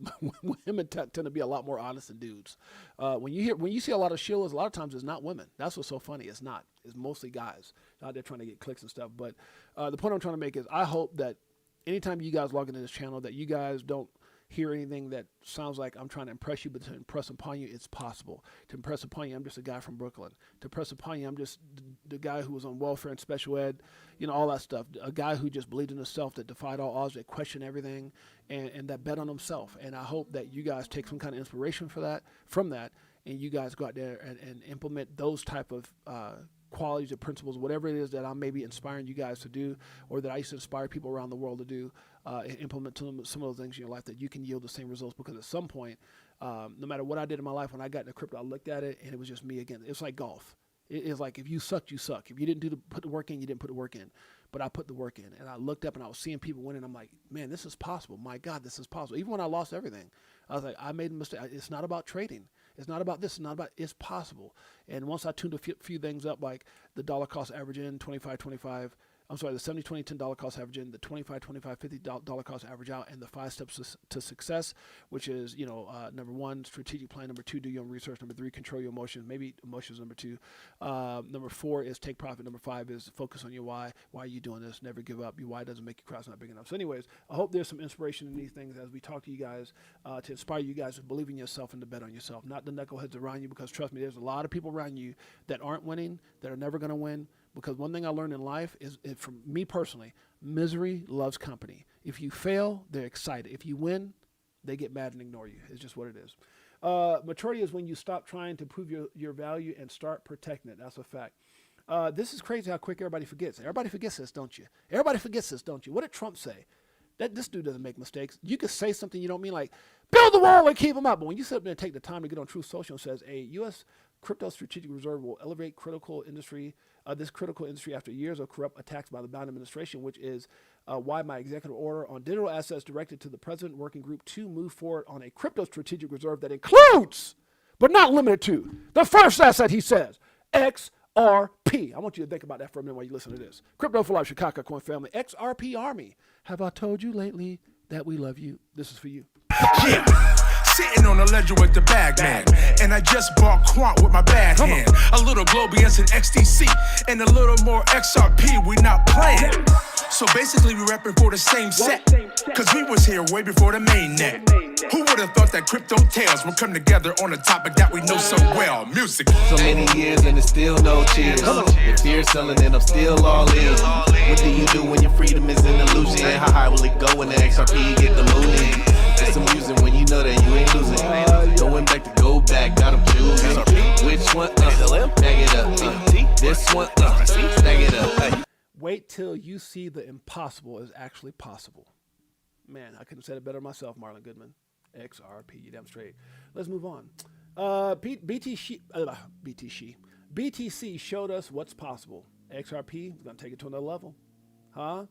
women tend to be a lot more honest than dudes. When you see a lot of shills, a lot of times it's not women. That's what's so funny. It's not. It's mostly guys out there trying to get clicks and stuff. But the point I'm trying to make is I hope that anytime you guys log into this channel, that you guys don't hear anything that sounds like I'm trying to impress you, but to impress upon you, it's possible. To impress upon you, I'm just a guy from Brooklyn. To impress upon you, I'm just the guy who was on welfare and special ed, you know, all that stuff. A guy who just believed in himself, that defied all odds, that questioned everything, and that bet on himself. And I hope that you guys take some kind of inspiration from that, and you guys go out there and implement those type of qualities or principles, whatever it is that I may be inspiring you guys to do, or that I used to inspire people around the world to do, and implement some of those things in your life, that you can yield the same results. Because at some point, no matter what I did in my life, when I got into crypto, I looked at it and it was just me again. It's like golf. It's like if you sucked, you suck. If you didn't put the work in, you didn't put the work in. But I put the work in, and I looked up and I was seeing people winning. I'm like, man, this is possible. My God, this is possible. Even when I lost everything, I was like, I made a mistake. It's not about trading. It's not about this. It's not about. It's possible. And once I tuned a few things up, like the dollar cost average in 25-25. I'm sorry, the 70-20 $10 cost average in, the 25-25 $50 cost average out, and the 5 steps to success, which is, you know, number 1, strategic plan. Number 2, do your own research. Number 3, control your emotions. Maybe emotions number 2. Number 4 is take profit. Number 5 is focus on your why. Why are you doing this? Never give up. Your why doesn't make your crowds not big enough. So anyways, I hope there's some inspiration in these things as we talk to you guys, to inspire you guys to believe in yourself and to bet on yourself, not the knuckleheads around you, because trust me, there's a lot of people around you that aren't winning, that are never going to win. Because one thing I learned in life is, from me personally, misery loves company. If you fail, they're excited. If you win, they get mad and ignore you. It's just what it is. Maturity is when you stop trying to prove your value and start protecting it. That's a fact. This is crazy how quick everybody forgets. Everybody forgets this, don't you? Everybody forgets this, don't you? What did Trump say? This dude doesn't make mistakes. You could say something you don't mean, like, build the wall and keep them up. But when you sit up there and take the time to get on Truth Social and says, a U.S. crypto strategic reserve will elevate this critical industry after years of corrupt attacks by the Biden administration, which is why my executive order on digital assets directed to the President Working Group to move forward on a crypto strategic reserve that includes, but not limited to, the first asset, he says, XRP. I want you to think about that for a minute while you listen to this. Crypto for Life, Chicago Coin Family, XRP Army. Have I told you lately that we love you? This is for you. Yeah. Sitting on a ledger with the bag man, and I just bought Quant with my bad hand. A little Globians and XTC, and a little more XRP. We not playing. So basically, we repping for the same set, cause we was here way before the main net. Who would have thought that crypto tales would come together on a topic that we know so well? Music. So many years and there's still no cheers. If fear selling and I'm still all in. What do you do when your freedom is an illusion? How high will it go when the XRP get the mooning? It's amusing when you know that you ain't losing. Going back to go back, gotta choose. Which one? Bag it up. This one? Snag it up. Wait till you see the impossible is actually possible. Man, I couldn't have said it better myself, Marlon Goodman. XRP, you damn straight. Let's move on. BTC showed us what's possible. XRP is going to take it to another level. Huh?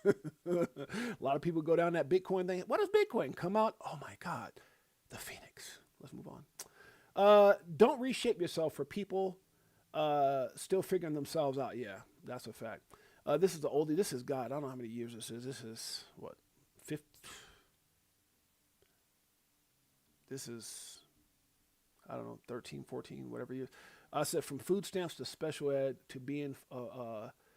A lot of people go down that Bitcoin thing. What does Bitcoin come out? Oh my God, the Phoenix. Let's move on. Don't reshape yourself for people still figuring themselves out. Yeah, that's a fact. This is the oldie. This is God. I don't know how many years this is. This is what? 50. This is, I don't know, 13, 14, whatever years. I said from food stamps to special ed to being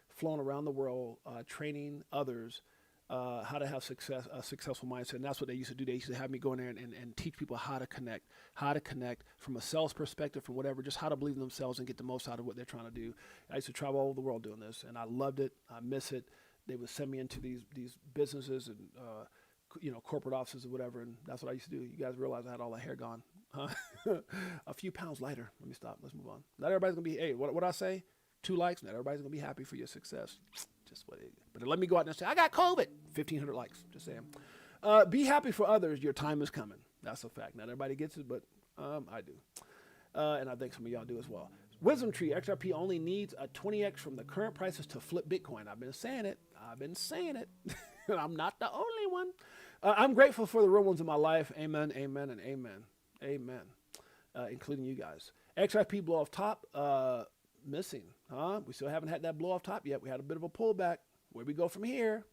flown around the world, training others how to have a successful mindset. And that's what they used to do. They used to have me go in there and teach people how to connect from a sales perspective, from whatever, just how to believe in themselves and get the most out of what they're trying to do. I used to travel all over the world doing this, and I loved it. I miss it. They would send me into these businesses and corporate offices or whatever, and that's what I used to do. You guys realize I had all the hair gone. A few pounds lighter. Let me stop. Let's move on. Not everybody's gonna be. Hey, what I say? 2 likes. Not everybody's gonna be happy for your success. Just what it. But let me go out and say I got COVID. 1,500 likes. Just saying. Be happy for others. Your time is coming. That's a fact. Not everybody gets it, but I do. And I think some of y'all do as well. Wisdom Tree, XRP only needs a 20x from the current prices to flip Bitcoin. I've been saying it. I'm not the only one. I'm grateful for the real ones in my life. Amen, amen, and amen. Amen. Including you guys. XRP blow off top, missing. We still haven't had that blow off top yet. We had a bit of a pullback. Where do we go from here?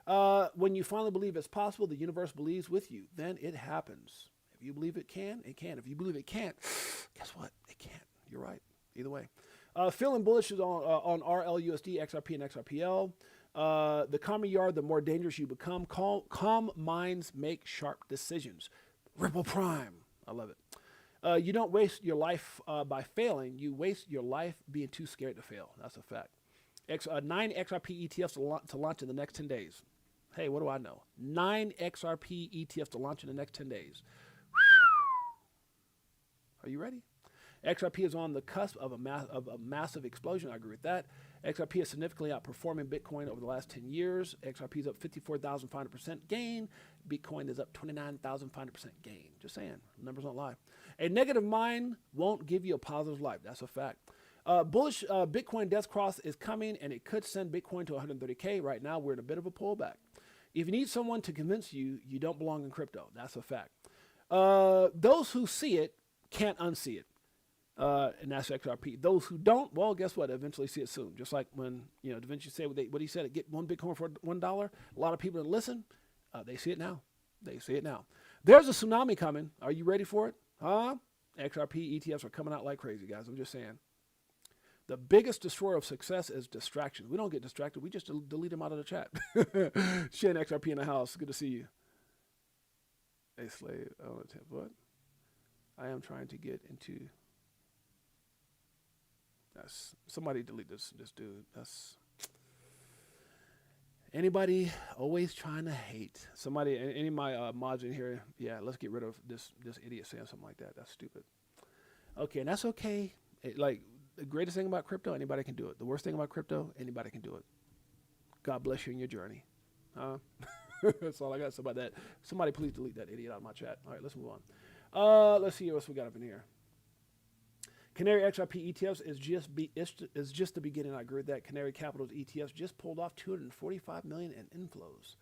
When you finally believe it's possible, the universe believes with you. Then it happens. If you believe it can, it can. If you believe it can't, guess what? It can't. You're right. Either way. Feeling bullish is on RLUSD, XRP, and XRPL. The calmer you are, the more dangerous you become. Calm minds make sharp decisions. Ripple Prime. I love it. You don't waste your life by failing. You waste your life being too scared to fail. That's a fact. 9 XRP ETFs to launch in the next 10 days. Hey, what do I know? 9 XRP ETFs to launch in the next 10 days. Are you ready? XRP is on the cusp of a massive explosion. I agree with that. XRP is significantly outperforming Bitcoin over the last 10 years. XRP is up 54,500% gain. Bitcoin is up 29,500% gain. Just saying. Numbers don't lie. A negative mind won't give you a positive life. That's a fact. Bullish Bitcoin death cross is coming, and it could send Bitcoin to 130K. Right now, we're in a bit of a pullback. If you need someone to convince you, you don't belong in crypto. That's a fact. Those who see it can't unsee it. And that's XRP. Those who don't, well, guess what? Eventually see it soon. Just like when, Da Vinci said what he said, get one Bitcoin for $1. A lot of people that listen, they see it now. There's a tsunami coming. Are you ready for it? XRP ETFs are coming out like crazy, guys. I'm just saying. The biggest destroyer of success is distraction. We don't get distracted. We just delete them out of the chat. Shane XRP in the house. Good to see you. A slave. Oh, what? I am trying to get into... Somebody delete this dude. That's anybody always trying to hate somebody. Any of my mods in here? Yeah, let's get rid of this idiot saying something like that. That's stupid. Okay, and that's okay. Like the greatest thing about crypto, anybody can do it. The worst thing about crypto, anybody can do it. God bless you in your journey. That's all I got to say about that. Somebody please delete that idiot out of my chat. All right, let's move on. Let's see what else we got up in here. Canary XRP ETFs is just the beginning. I agree with that. Canary Capital's ETFs just pulled off $245 million in inflows.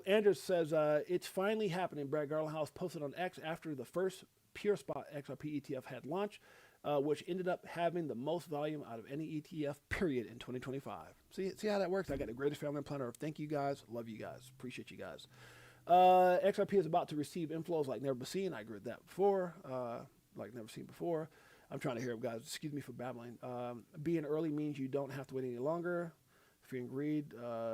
Andrew says it's finally happening. Brad Garlinghouse posted on X after the first Pure Spot XRP ETF had launched, which ended up having the most volume out of any ETF period in 2025. See how that works? I got the greatest family on planet Earth. Thank you guys. Love you guys. Appreciate you guys. XRP is about to receive inflows like never seen. I agree with that before. Like never seen before. I'm trying to hear it, guys. Excuse me for babbling. Being early means you don't have to wait any longer. Fearing greed,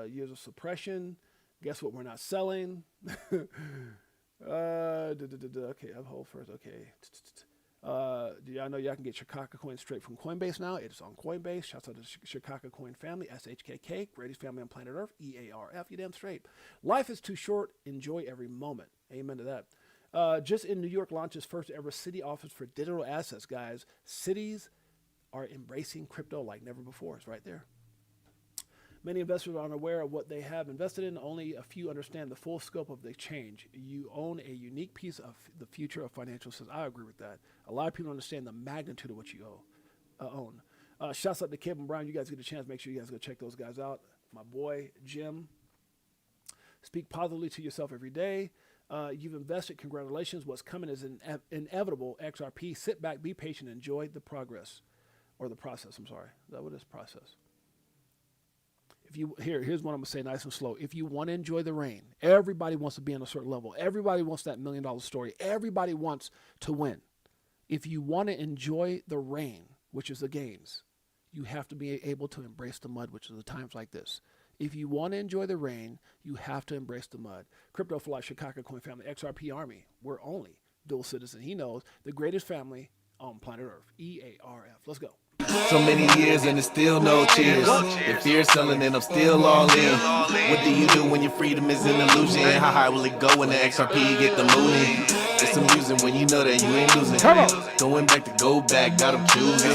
years of suppression. Guess what? We're not selling. Okay, uphold first. Okay. Do y'all know y'all can get Chicago coin straight from Coinbase now? It's on Coinbase. Shouts out to the Chicago coin family. SHKK, greatest family on planet Earth. EARF, you damn straight. Life is too short. Enjoy every moment. Amen to that. Just in New York launches first ever city office for digital assets, guys. Cities are embracing crypto like never before. It's right there. Many investors are unaware of what they have invested in. Only a few understand the full scope of the change. You own a unique piece of the future of financial systems. I agree with that. A lot of people understand the magnitude of what you own. Shouts out to Kevin Brown. You guys get a chance. Make sure you guys go check those guys out. My boy, Jim. Speak positively to yourself every day. You've invested. Congratulations. What's coming is inevitable. XRP. Sit back, be patient, enjoy the progress or the process. I'm sorry. Is that what is process? Here's what I'm gonna say nice and slow. If you want to enjoy the rain, everybody wants to be on a certain level. Everybody wants that $1 million story. Everybody wants to win. If you want to enjoy the rain, which is the gains, you have to be able to embrace the mud, which is the times like this. If you want to enjoy the rain, you have to embrace the mud. Crypto for Life, Chicago Coin Family, XRP Army. We're only dual citizen. He knows the greatest family on planet Earth. EARF. Let's go. So many years and it's still no cheers. If fear selling and I'm still all in. What do you do when your freedom is an illusion? How high will it go when the XRP get the mooning? It's amusing when you know that you ain't losing. Come on. Going back to go back, got 'em choosing.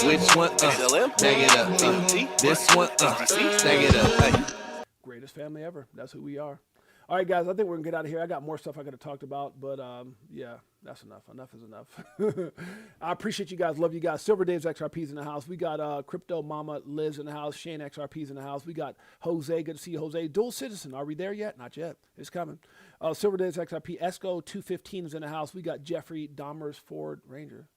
Which one? Bag it up. This one? Bag it up. Greatest family ever. That's who we are. All right, guys, I think we're going to get out of here. I got more stuff I got to talk about, but yeah, that's enough. Enough is enough. I appreciate you guys. Love you guys. Silver Dave's XRP's in the house. We got Crypto Mama Liz in the house. Shane XRP's in the house. We got Jose. Good to see you, Jose. Dual Citizen. Are we there yet? Not yet. It's coming. Silver Dave's XRP. Esco 215 is in the house. We got Jeffrey Dahmer's Ford Ranger.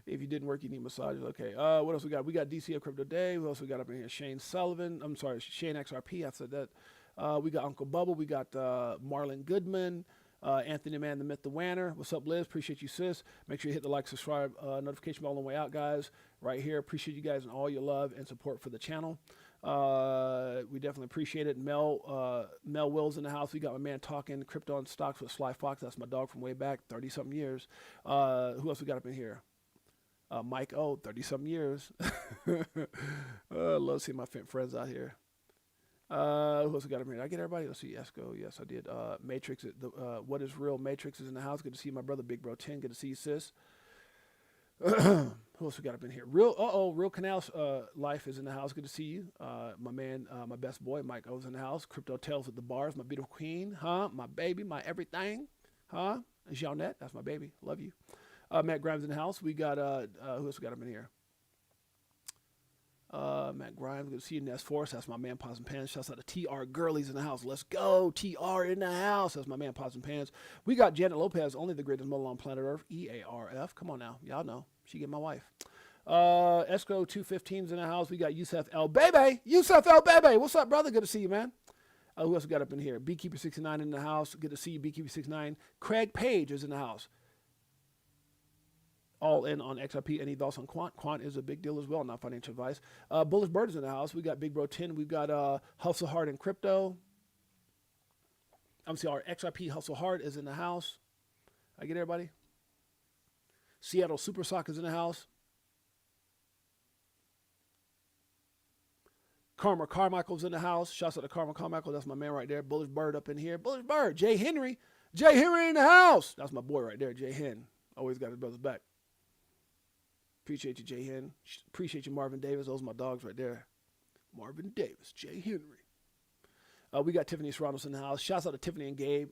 If you didn't work, you need massages. Okay. What else we got? We got DCF Crypto Dave. What else we got up in here? Shane Sullivan. I'm sorry, Shane XRP. I said that. We got Uncle Bubble. We got Marlon Goodman. Anthony Man, the Myth, the Wanner. What's up, Liz? Appreciate you, sis. Make sure you hit the like, subscribe, notification bell on the way out, guys. Right here. Appreciate you guys and all your love and support for the channel. We definitely appreciate it. Mel Will's in the house. We got my man talking crypto and stocks with Sly Fox. That's my dog from way back, 30-something years. Who else we got up in here? Mike O, 30-something years. Love seeing my friends out here. Who else we got up in here? Did I get everybody? Let's see. Esco. Yes, I did. Matrix. What is real? Matrix is in the house. Good to see my brother, Big Bro 10. Good to see you, sis. Who else we got up in here? Real Canal Life is in the house. Good to see you. My man, my best boy, Mike O's in the house. Crypto Tales with the Bars, my beautiful queen, huh? My baby, my everything, huh? Jeanette, that's my baby. Love you. Matt Grimes in the house. We got, who else we got up in here? Matt Grimes, good to see you. Ness Force, that's my man, Pots and Pans. Shouts out to TR Gurley's in the house. Let's go. TR in the house. That's my man, Pots and Pans. We got Janet Lopez, only the greatest model on planet Earth, EARF. Come on now. Y'all know. She get my wife. Esco 215's in the house. We got Yusef El Bebe. Yusef El Bebe. What's up, brother? Good to see you, man. Who else we got up in here? Beekeeper 69 in the house. Good to see you, Beekeeper 69. Craig Page is in the house. All in on XRP. Any thoughts on Quant? Quant is a big deal as well, not financial advice. Bullish Bird is in the house. We got Big Bro 10. We've got Hustle Hard in Crypto. I'm sorry, our XRP Hustle Hard is in the house. I get everybody? Seattle Super Sock is in the house. Karma Carmichael's in the house. Shouts out to Karma Carmichael. That's my man right there. Bullish Bird up in here. Bullish Bird. Jay Henry. Jay Henry in the house. That's my boy right there, Jay Hen. Always got his brothers back. Appreciate you, Jay Hen. Appreciate you, Marvin Davis. Those are my dogs right there. Marvin Davis, Jay Henry. We got Tiffany Serranos in the house. Shouts out to Tiffany and Gabe,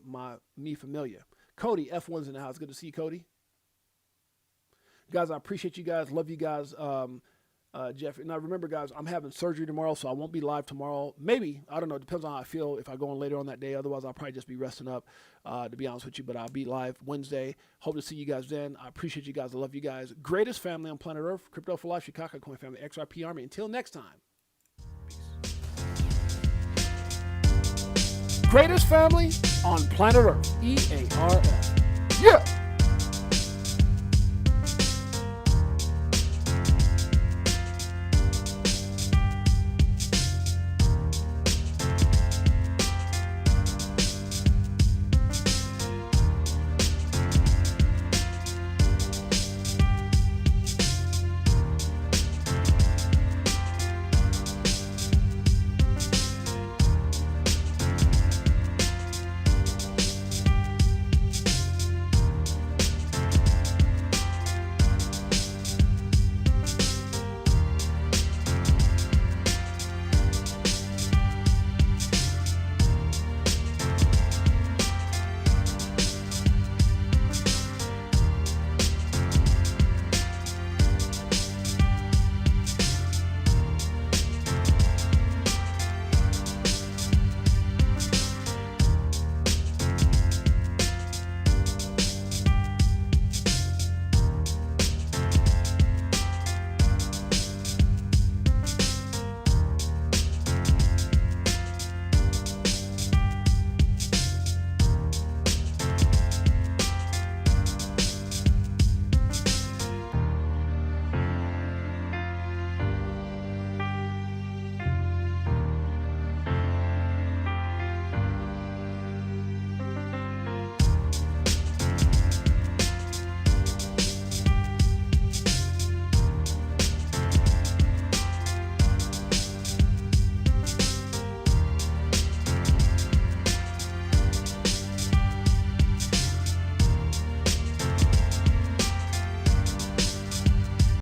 me familiar. Cody, F1's in the house. Good to see you, Cody. Guys, I appreciate you guys. Love you guys. Jeff. Now, remember, guys, I'm having surgery tomorrow, so I won't be live tomorrow. Maybe. I don't know. It depends on how I feel if I go on later on that day. Otherwise, I'll probably just be resting up, to be honest with you. But I'll be live Wednesday. Hope to see you guys then. I appreciate you guys. I love you guys. Greatest family on planet Earth. Crypto for Life, Chicago Coin Family, XRP Army. Until next time. Peace. Greatest family on planet Earth. EARF. Yeah.